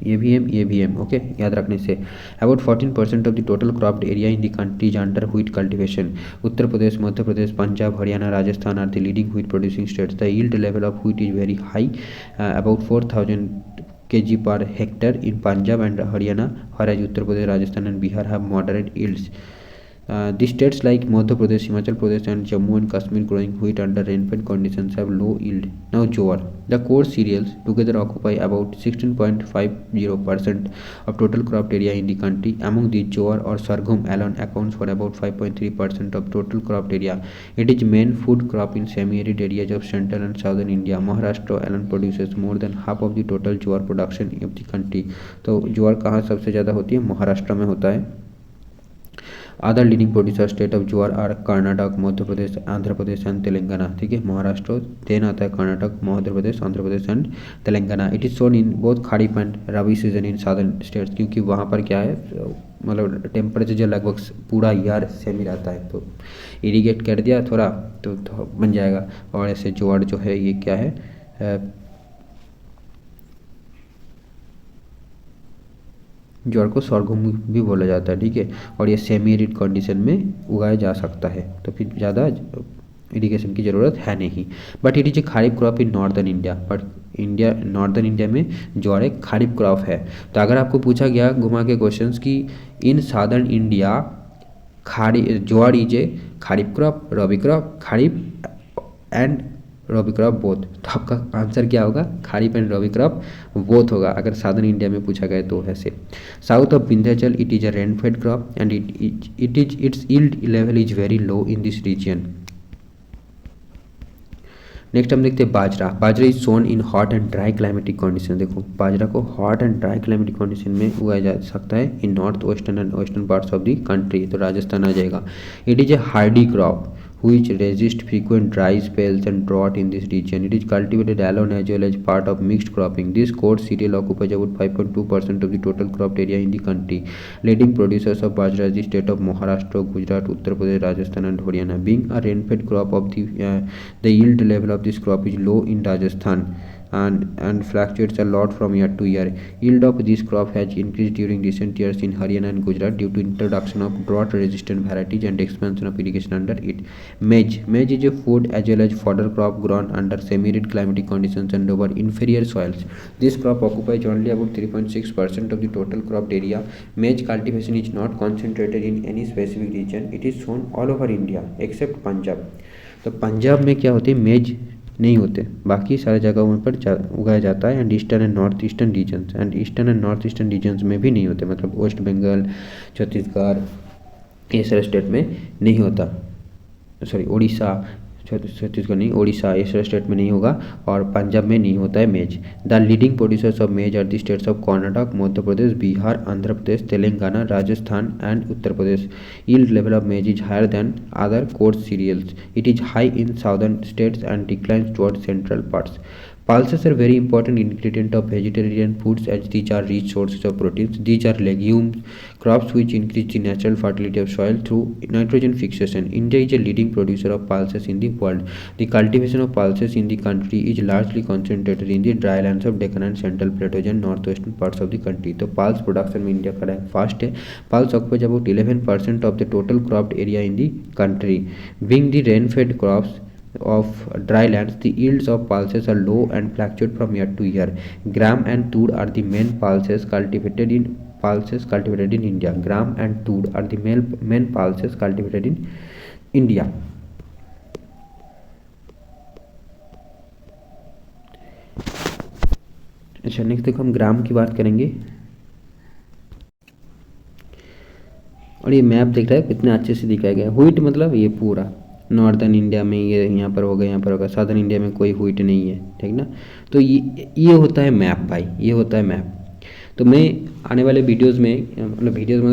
ये भी M okay, याद रखने से. About 14% of the total cropped area in the country is under wheat cultivation. Uttar Pradesh, Madhya Pradesh, Punjab, Haryana, Rajasthan are the leading wheat producing states. The yield level of wheat is very high, about 4000 kg per hectare in Punjab and Haryana, whereas Uttar Pradesh, Rajasthan and Bihar have moderate yields. The states like Madhya Pradesh, Himachal Pradesh and Jammu and Kashmir growing wheat under rainfed conditions have low yield. Now jowar. The core cereals together occupy about 16.50% of total cropped area in the country. Among these, jowar or sorghum alone accounts for about 5.3% of total cropped area. It is main food crop in semi-arid areas of central and southern India. Maharashtra alone produces more than half of the total jowar production of the country. तो ज्वार कहाँ सबसे ज़्यादा होती है, महाराष्ट्र में होता है. Other leading producer state of jowar are Karnataka, Madhya Pradesh, Andhra Pradesh and Telangana. ठीक है, महाराष्ट्र देन आता है Karnataka, Madhya Pradesh, Andhra Pradesh and Telangana. It is sown in both kharif and rabi season in southern states, क्योंकि वहाँ पर क्या है, मतलब टेम्परेचर जो लगभग पूरा ईयर सेम ही रहता है, तो इरीगेट कर दिया थोड़ा तो बन जाएगा. और ऐसे ज्वार जो है ये क्या है, ज्वार को sorghum भी बोला जाता है. ठीक है, और ये सेमी एरिड कंडीशन में उगाया जा सकता है, तो फिर ज़्यादा इरिगेशन की ज़रूरत है नहीं. But it is a kharif crop in northern India. But northern India में ज्वार एक खरीफ क्रॉप है. तो अगर आपको पूछा गया घुमा के क्वेश्चंस कि in southern India jowar is a kharif crop, rabi crop, kharif and rabi crop both, तो आपका आंसर क्या होगा, kharif and rabi crop both होगा अगर साउदर्न इंडिया में पूछा गया तो. ऐसे south of Vindhyachal it is a rainfed crop and its yield level is very low in this region. Next हम देखते हैं bajra. Bajra is sown in hot and dry climatic condition. देखो बाजरा को hot and dry climatic condition में उगाया जा सकता है in north western and western parts of the country, तो राजस्थान आ जाएगा. It is a hardy crop which resist frequent dry spells and drought in this region. It is cultivated alone as well as part of mixed cropping. This coarse cereal occupies about 5.2% of the total cropped area in the country. Leading producers of bajra is the state of Maharashtra, Gujarat, Uttar Pradesh, Rajasthan and Haryana. Being a rain-fed crop, the yield level of this crop is low in Rajasthan and fluctuates a lot from year to year. Yield of this crop has increased during recent years in Haryana and Gujarat due to introduction of drought-resistant varieties and expansion of irrigation under it. Maize is a food as well as fodder crop grown under semi-arid climatic conditions and over inferior soils. This crop occupies only about 3.6% of the total cropped area. Maize cultivation is not concentrated in any specific region. It is sown all over India except Punjab. तो पंजाब में क्या होती है, मेज नहीं होते, बाकी सारे जगहों पर उगाया जाता है and eastern and north eastern regions में भी नहीं होते, मतलब वेस्ट बंगाल, छत्तीसगढ़ ये सारे स्टेट में नहीं होता, सॉरी उड़ीसा, छत्तीसगढ़ नहीं, उड़ीसा ये सारे स्टेट में नहीं होगा और पंजाब में नहीं होता है maize. The leading producers of maize are the states of Karnataka, Madhya Pradesh, Bihar, Andhra Pradesh, Telangana, Rajasthan and Uttar Pradesh. Yield level of maize is higher than other coarse cereals. It is high in southern states and declines towards central parts. Pulses are very important ingredient of vegetarian foods as these are rich sources of proteins. These are legumes crops which increase the natural fertility of soil through nitrogen fixation. India is a leading producer of pulses in the world. The cultivation of pulses in the country is largely concentrated in the dry lands of Deccan and Central Plateaus and northwestern parts of the country. तो pulse production में India का rank first है. Pulse occupies about 11% of the total cropped area in the country. Being the rain-fed crops of dry lands, the yields of pulses are low and fluctuate from year to year. Gram and tur are the main pulses cultivated in India. Gram and tur are the main pulses cultivated in India. अच्छा, next देखो हम ग्राम की बात करेंगे और ये map देख रहा है कितने अच्छे से दिखाया गया है. व्हीट मतलब ये पूरा नॉर्दर्न इंडिया में ये यहाँ पर होगा, यहाँ पर होगा, साउदर्न इंडिया में कोई व्हीट नहीं है, ठीक ना. तो ये होता है मैप भाई, ये होता है मैप. तो मैं आने वाले वीडियोस में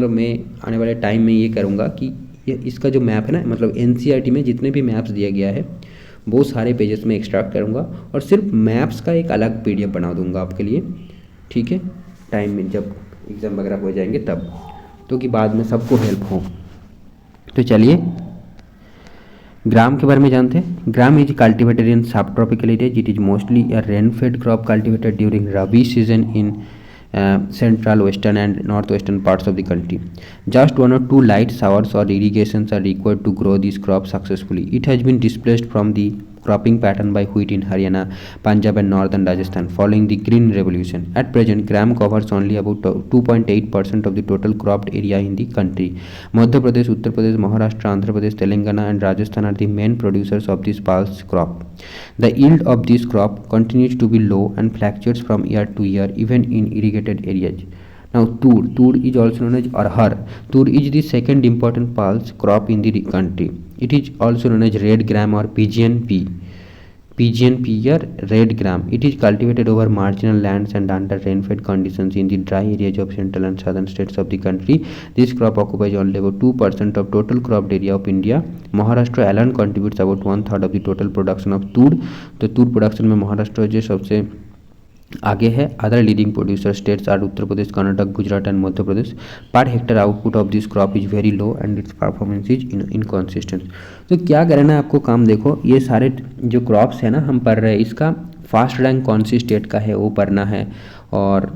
मैं आने वाले टाइम में ये करूँगा कि इसका जो मैप है ना, मतलब NCERT में जितने भी मैप्स दिया गया है वो सारे पेजेस में एक्सट्रैक्ट करूँगा और सिर्फ मैप्स का एक अलग PDF बना दूँगा आपके लिए, ठीक है, टाइम में जब एग्ज़ाम वगैरह हो जाएंगे तब, तो कि बाद में सबको हेल्प हो. तो चलिए ग्राम के बारे में जानते हैं. ग्राम इज कल्टिवेटेड इन सब tropical area. It is mostly a rain fade crop cultivated during rabi season in central, western and northwestern parts of the country. Just 1 or 2 light showers or irrigations are required to grow this crop successfully. It has been displaced from the cropping pattern by wheat in Haryana, Punjab and northern Rajasthan following the Green Revolution. At present, gram covers only about 2.8% of the total cropped area in the country. Madhya Pradesh, Uttar Pradesh, Maharashtra, Andhra Pradesh, Telangana and Rajasthan are the main producers of this pulse crop. The yield of this crop continues to be low and fluctuates from year to year even in irrigated areas. Now tur is also known as arhar. Tur is the second important pulse crop in the country. It is also known as red gram or Pigeon pea or red gram. It is cultivated over marginal lands and under rain-fed conditions in the dry areas of central and southern states of the country. This crop occupies only about 2% of total cropped area of India. Maharashtra alone contributes about 1/3 of the total production of tur. तो tur production में महाराष्ट्र जो सबसे आगे है. Other leading producer states are Uttar Pradesh, Karnataka, Gujarat and Madhya Pradesh. Per hectare output of this crop is very low and its performance is inconsistent. तो क्या करना है आपको काम, देखो ये सारे जो क्रॉप्स है ना हम पढ़ रहे हैं, इसका फर्स्ट रैंक कौन सी स्टेट का है वो पढ़ना है. और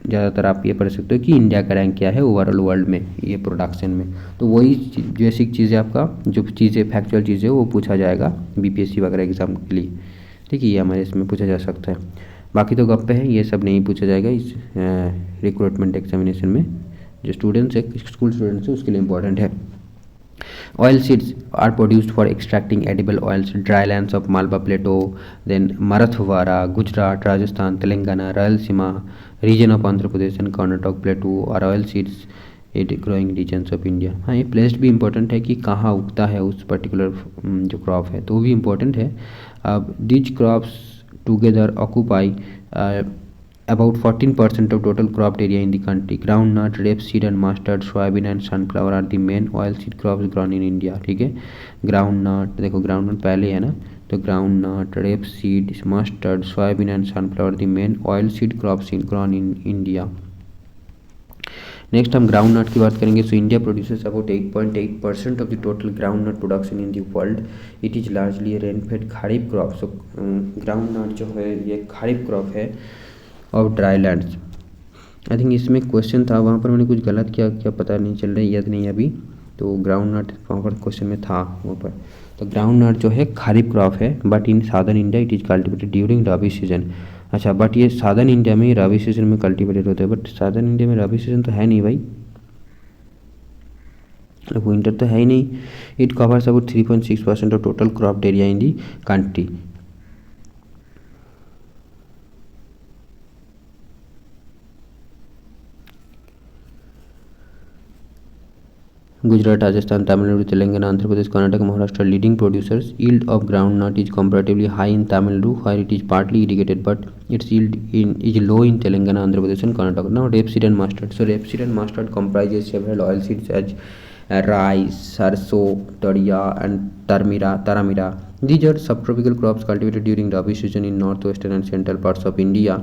ज़्यादातर आप ये पढ़ सकते हो कि इंडिया का रैंक क्या है ओवरऑल वर्ल्ड में ये प्रोडक्शन में. तो वही बेसिक चीज़ें आपका जो चीज़ें फैक्चुअल चीज़ें वो पूछा जाएगा BPSC वगैरह एग्जाम के लिए, ठीक है. ये हमारे इसमें पूछा जा सकता है. बाकी तो गप्पे हैं, ये सब नहीं पूछा जाएगा इस रिक्रूटमेंट एग्जामिनेशन में. जो स्टूडेंट्स है, स्कूल स्टूडेंट्स है, उसके लिए इम्पॉर्टेंट है. Oil seeds are produced for extracting edible oils. Dry lands of Malwa Plateau, then Marathwada, Gujarat, Rajasthan, Telangana, Rayalaseema, region of Andhra Pradesh and Karnataka Plateau are oil seeds growing regions of India. हाँ, ये place भी important है कि कहाँ उगता है उस particular जो क्रॉप है, तो वो भी इम्पोर्टेंट है. अब these crops together occupy about 14% of total cropped area in the country. Groundnut, rapeseed and mustard, soybean and sunflower are the main oilseed crops grown in India. ठीक है, ग्राउंडनट देखो, ग्राउंडनट पहले है ना, तो groundnut, rapeseed, mustard, soybean and sunflower the main oilseed crops in grown in India. Next हम groundnut की बात करेंगे। So India produces about 8.8% of the total groundnut production in the world. It is largely rainfed kharif crop. So groundnut जो है ये kharif crop है of dry lands. I think इसमें question था, वहाँ पर मैंने कुछ गलत किया क्या पता नहीं चल रहा है, याद नहीं अभी। तो ग्राउंड नट वहाँ पर क्वेश्चन में था वहाँ पर। तो ग्राउंड नट जो है खरीफ क्रॉप है, but in southern India it is cultivated during rabi season. अच्छा, बट ये साउदर्न इंडिया में रबी सीजन में कल्टिवेटेड होता है, बट साउदर्न इंडिया में रबी सीजन तो है नहीं भाई, विंटर तो है ही नहीं। It covers about 3.6% of total crop area in the country. Gujarat, Rajasthan, Tamil Nadu, Telangana, Andhra Pradesh, Karnataka, Maharashtra are leading producers. Yield of groundnut is comparatively high in Tamil Nadu, where it is partly irrigated, but its yield is low in Telangana, Andhra Pradesh, and Karnataka. Now, rapeseed and mustard. So, rapeseed and mustard comprises several oilseeds as rice, sarso, tadiya, and taramira. These are subtropical crops cultivated during Rabi season in northwestern and central parts of India.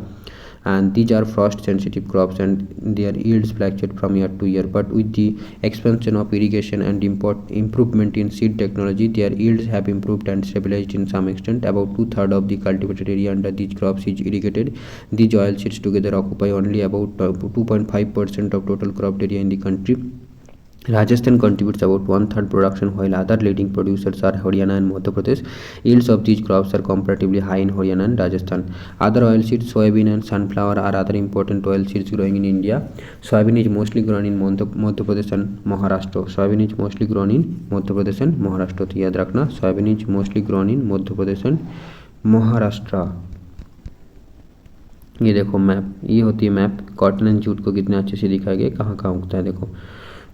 And these are frost sensitive crops and their yields fluctuate from year to year, but with the expansion of irrigation and improvement in seed technology, their yields have improved and stabilized in some extent. About 2/3 of the cultivated area under these crops is irrigated. These oil seeds together occupy only about 2.5% of total cropped area in the country. Rajasthan contributes about 1/3 production, while other leading producers are Haryana and Madhya Pradesh. Yields of these crops are comparatively high in Haryana and Rajasthan. Other oilseeds, soybean and sunflower are other important oilseeds growing in India. Soybean is mostly grown in Madhya Pradesh and Maharashtra. Soybean is mostly grown in Madhya Pradesh and Maharashtra. तो याद रखना, soybean is mostly grown in Madhya Pradesh and Maharashtra. ये देखो map, ये होती है map. Cotton and jute को कितने अच्छे से दिखाया गया, कहाँ कहाँ उगता है देखो।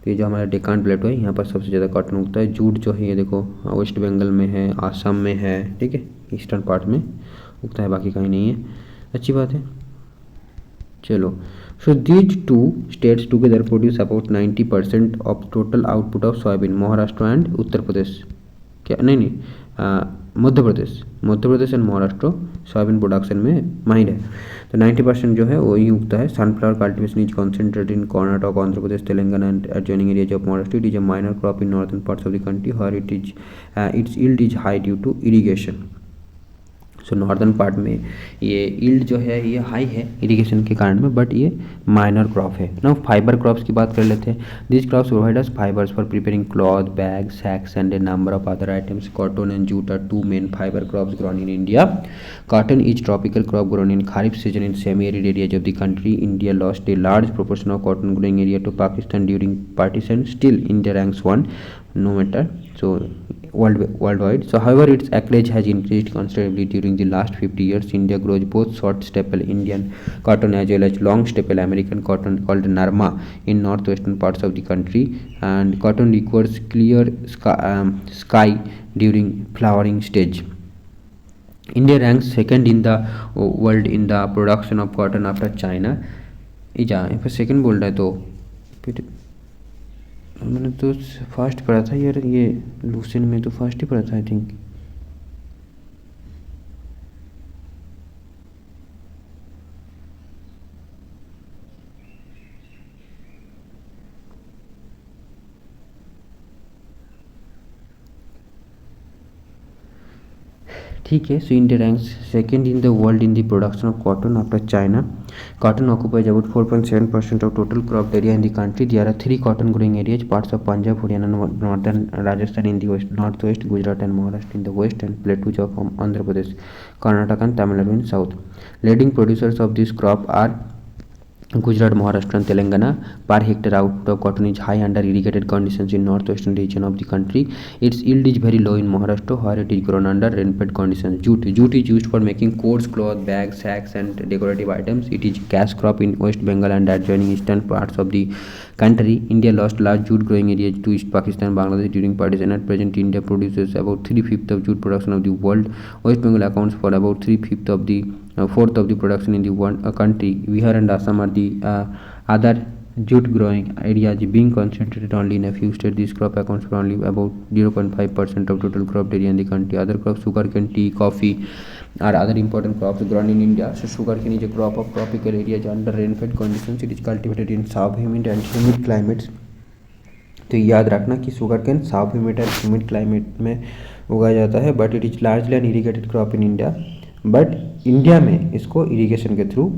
तो ये जो हमारा डेकान प्लेटो है, यहाँ पर सबसे ज़्यादा कॉटन उगता है। जूट जो है ये देखो वेस्ट बंगाल में है, आसाम में है, ठीक है, ईस्टर्न पार्ट में उगता है, बाकी कहीं नहीं है। अच्छी बात है। चलो, so these two states together produce about 90% of total output of soybean. Maharashtra and Uttar Pradesh, क्या नहीं Madhya Pradesh and Maharashtra soybean production में माहिर है। तो 90% जो है वही उगता है। Sunflower cultivation is concentrated in Karnataka, Andhra Pradesh, Telangana and adjoining areas of Maharashtra. It is a minor crop in northern parts of the country where its yield is high due to irrigation. So northern part में ये yield जो है ये high है irrigation के कारण में, but ये माइनर क्रॉप है. नाउ फाइबर क्रॉप्स की बात कर लेते हैं. This crops provide us fibres for preparing cloth, bag, sacks and a number of other items. Cotton and jute are two main fibre crops grown in India. Cotton is tropical crop grown in Kharif season in semi-arid areas of the country. India lost a large proportion of cotton growing area to Pakistan during partition. Still, India ranks one, no matter. So, worldwide. So, however, its acreage has increased considerably during the last 50 years. India grows both short staple Indian cotton as well as long staple American cotton called Narma in northwestern parts of the country. And cotton requires clear sky during flowering stage. India ranks second in the world in the production of cotton after China. यहाँ पर second बोल रहा है, तो फिर मैंने तो first पढ़ा था यार, ये लूसेंट में तो फर्स्ट ही पढ़ा था आई थिंक. ठीक है. So India ranks second in the world in the production of cotton after China. Cotton occupies about 4.7% of total cropped area in the country. There are 3 cotton growing areas: parts of Punjab, Haryana, northern Rajasthan in the west, northwest, Gujarat and Maharashtra in the west, and plateaus of Andhra Pradesh, Karnataka and Tamil Nadu in south. Leading producers of this crop are Gujarat, Maharashtra and Telangana. Per hectare output of cotton is high under irrigated conditions in northwestern region of the country. Its yield is very low in Maharashtra where it is grown under rainfed conditions. Jute is used for making coats, cloth, bags, sacks and decorative items. It is cash crop in West Bengal and adjoining eastern parts of the country. India lost large jute growing areas to East Pakistan and Bangladesh during partition. At present, India produces about 3/5 of jute production of the world. West Bengal accounts for about 3/5 of the fourth of the production in the one country. Bihar and Assam are the other jute growing areas, being concentrated only in a few states. This crop accounts for only about 0.5% of total crop area in the country. Other crops, sugarcane, tea, coffee are other important crops grown in India. So sugarcane is a crop of tropical areas under rainfed conditions. It is cultivated in subhumid and humid climates. तो याद रखना कि sugarcane साफ humid and humid climate में उगाया जाता है, but it is largely an irrigated crop in India. But India में इसको इरीगेशन के थ्रू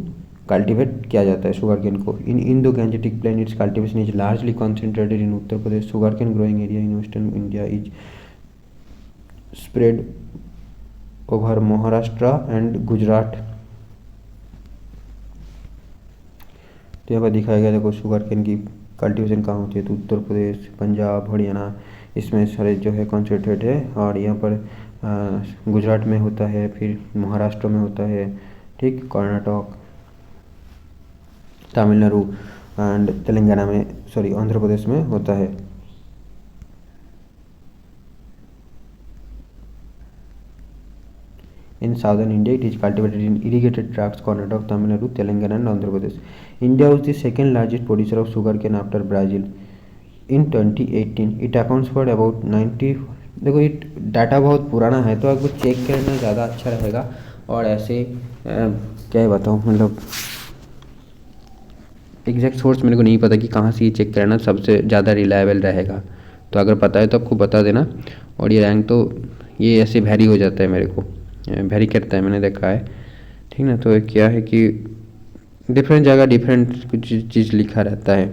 कल्टिवेट किया जाता है शुगर कैन को. In Indo Gangetic plain its cultivation is largely concentrated in Uttar Pradesh. Sugarcane growing area in western India is spread over Maharashtra and Gujarat. तो यहाँ पर दिखाया गया देखो शुगर कैन की कल्टीवेशन कहाँ होती है, तो उत्तर प्रदेश, पंजाब, हरियाणा इसमें सारे जो है कॉन्सेंट्रेट है. और यहाँ पर गुजरात में होता है, फिर महाराष्ट्र में होता है, ठीक, कर्नाटक, तमिलनाडु एंड तेलंगाना में, सॉरी आंध्र प्रदेश में होता है. In southern India, it is cultivated in irrigated tracts, Karnataka, Tamil Nadu, Telangana and Andhra Pradesh. India was the second largest producer of sugarcane after Brazil. In 2018, it accounts for about 90. देखो ये data बहुत पुराना है, तो आपको check करना ज़्यादा अच्छा रहेगा. और ऐसे क्या बताऊँ, मतलब एग्जैक्ट सोर्स मेरे को नहीं पता कि कहाँ से ये चेक करना सबसे ज़्यादा रिलायबल रहेगा. तो अगर पता है तो आपको बता देना. और ये रैंक तो ये ऐसे वैरी हो जाता है, मेरे को वैरी करता है, मैंने देखा है, ठीक ना. तो क्या है कि डिफरेंट जगह डिफरेंट कुछ चीज़ लिखा रहता है.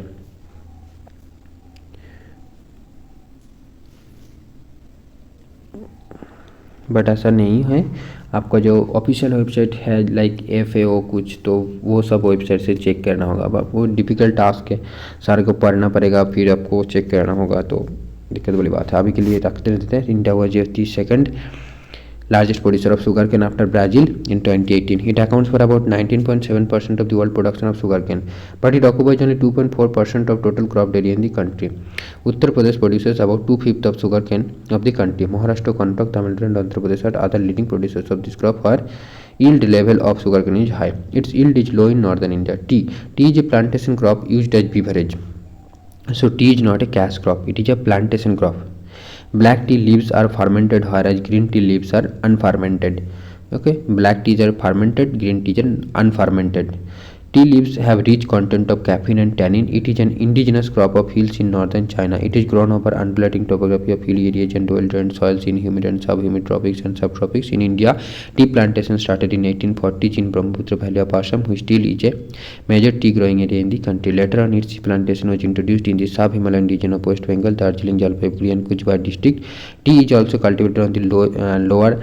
बट ऐसा नहीं है. आपका जो ऑफिशियल वेबसाइट है लाइक FAO कुछ, तो वो सब वेबसाइट से चेक करना होगा. अब आपको डिफ़िकल्ट टास्क है, सारे को पढ़ना पड़ेगा, फिर आपको चेक करना होगा, तो दिक्कत वाली बात है. अभी के लिए रखते रहते हैं. India was the second largest producer of sugarcane after Brazil in 2018. It accounts for about 19.7% of the world production of sugarcane, but it occupies only 2.4% of total crop area in the country. Uttar Pradesh produces about 2/5 of sugarcane of the country. Maharashtra, Karnataka, Tamil Nadu and Andhra Pradesh are other leading producers of this crop, where yield level of sugarcane is high. Its yield is low in northern India. Tea is a plantation crop used as beverage. So tea is not a cash crop, it is a plantation crop. Black tea leaves are fermented, whereas green tea leaves are unfermented. Okay, black teas are fermented, green teas are unfermented. Tea leaves have rich content of caffeine and tannin. It is an indigenous crop of hills in northern China. It is grown over undulating topography of hilly areas and well-drained soils in humid and subhumid tropics and subtropics. In India, tea plantation started in 1840s in Brahmaputra Valley of Assam, which still is a major tea growing area in the country. Later on, its plantation was introduced in the sub-Himalayan region of West Bengal, Darjeeling, Jalpaiguri and Kuchbehar district. Tea is also cultivated on the lower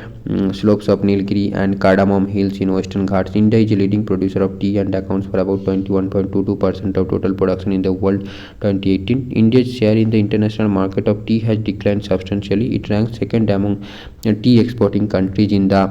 slopes of Nilgiri and Cardamom hills in Western Ghats. India is a leading producer of tea and accounts for about 21.22% of total production in the world. 2018, India's share in the international market of tea has declined substantially. It ranks second among tea exporting countries in the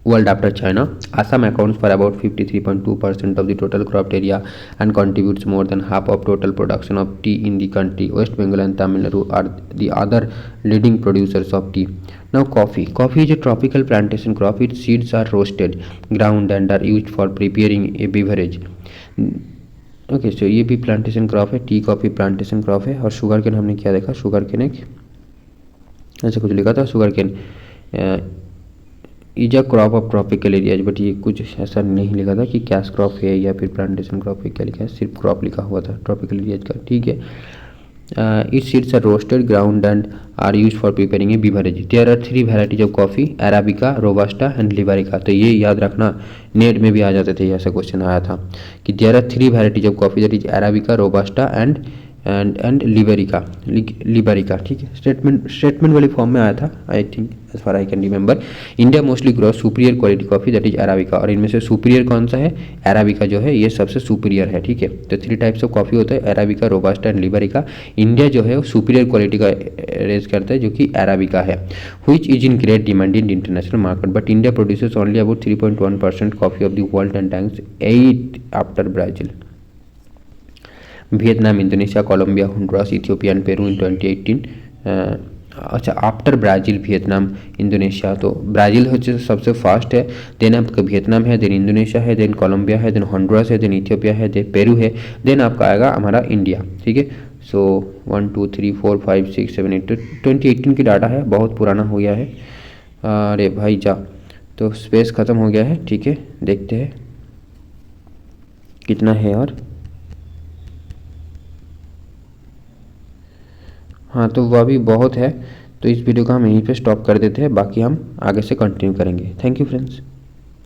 world after China. Assam accounts for about 53.2% of the total cropped area and contributes more than half of total production of tea in the country. West Bengal and Tamil Nadu are the other leading producers of tea. Now coffee. Coffee is a tropical plantation crop. Its seeds are roasted, ground and are used for preparing a beverage. Okay, so ये भी plantation crop है, tea coffee plantation crop है. और sugar cane हमने क्या देखा, sugar cane एक ऐसा कुछ लिखा था, sugarcane is a crop of tropical areas, but ये कुछ ऐसा नहीं लिखा था कि कैश क्रॉप है या फिर प्लांटेशन क्रॉप है, क्या लिखा है, सिर्फ क्रॉप लिखा हुआ था ट्रॉपिकल एरियाज का, ठीक है. Its seeds are roasted, ground and are used for preparing a beverage. There are 3 varieties of coffee: Arabica, Robusta and Liberica. तो ये याद रखना, नेट में भी आ जाते थे, ऐसा क्वेश्चन आया था कि there are 3 varieties of coffee, that is Arabica, Robusta and Liberica, ठीक है. स्टेटमेंट वाली फॉर्म में आया था, I think as far I can remember. India mostly grow superior quality coffee, that is arabica. और इनमें से सुपीरियर कौन सा है, अराबिका जो है ये सबसे सुपीरियर है, ठीक है. तो 3 टाइप्स ऑफ कॉफ़ी होता है, अराबिका, रोबास्टा एंड लिबरिका. इंडिया जो है वो सुपीरियर क्वालिटी का रेज करता है, जो कि अराबिका है, which is in great demand in international market. But India produces only about 3.1% coffee of the world and ranks 8 after Brazil. Vietnam, Indonesia, Colombia, Honduras, Ethiopia and Peru in 2018 अच्छा after Brazil Vietnam Indonesia, तो Brazil হচ্ছে सबसे fast है, then आपका Vietnam है, then Indonesia है, then Colombia है, then Honduras है, देन इथियोपिया है, देन पेरू है, देन आपका आएगा हमारा इंडिया। ठीक है, सो 1 2 3 4 5 6 7 8 2018 की डाटा है, बहुत पुराना हो गया है। अरे भाई जा, तो स्पेस ख़त्म हो गया है। ठीक है, देखते हैं कितना है और हाँ, तो वह भी बहुत है। तो इस वीडियो को हम यहीं पे स्टॉप कर देते हैं, बाकी हम आगे से कंटिन्यू करेंगे। Thank you friends.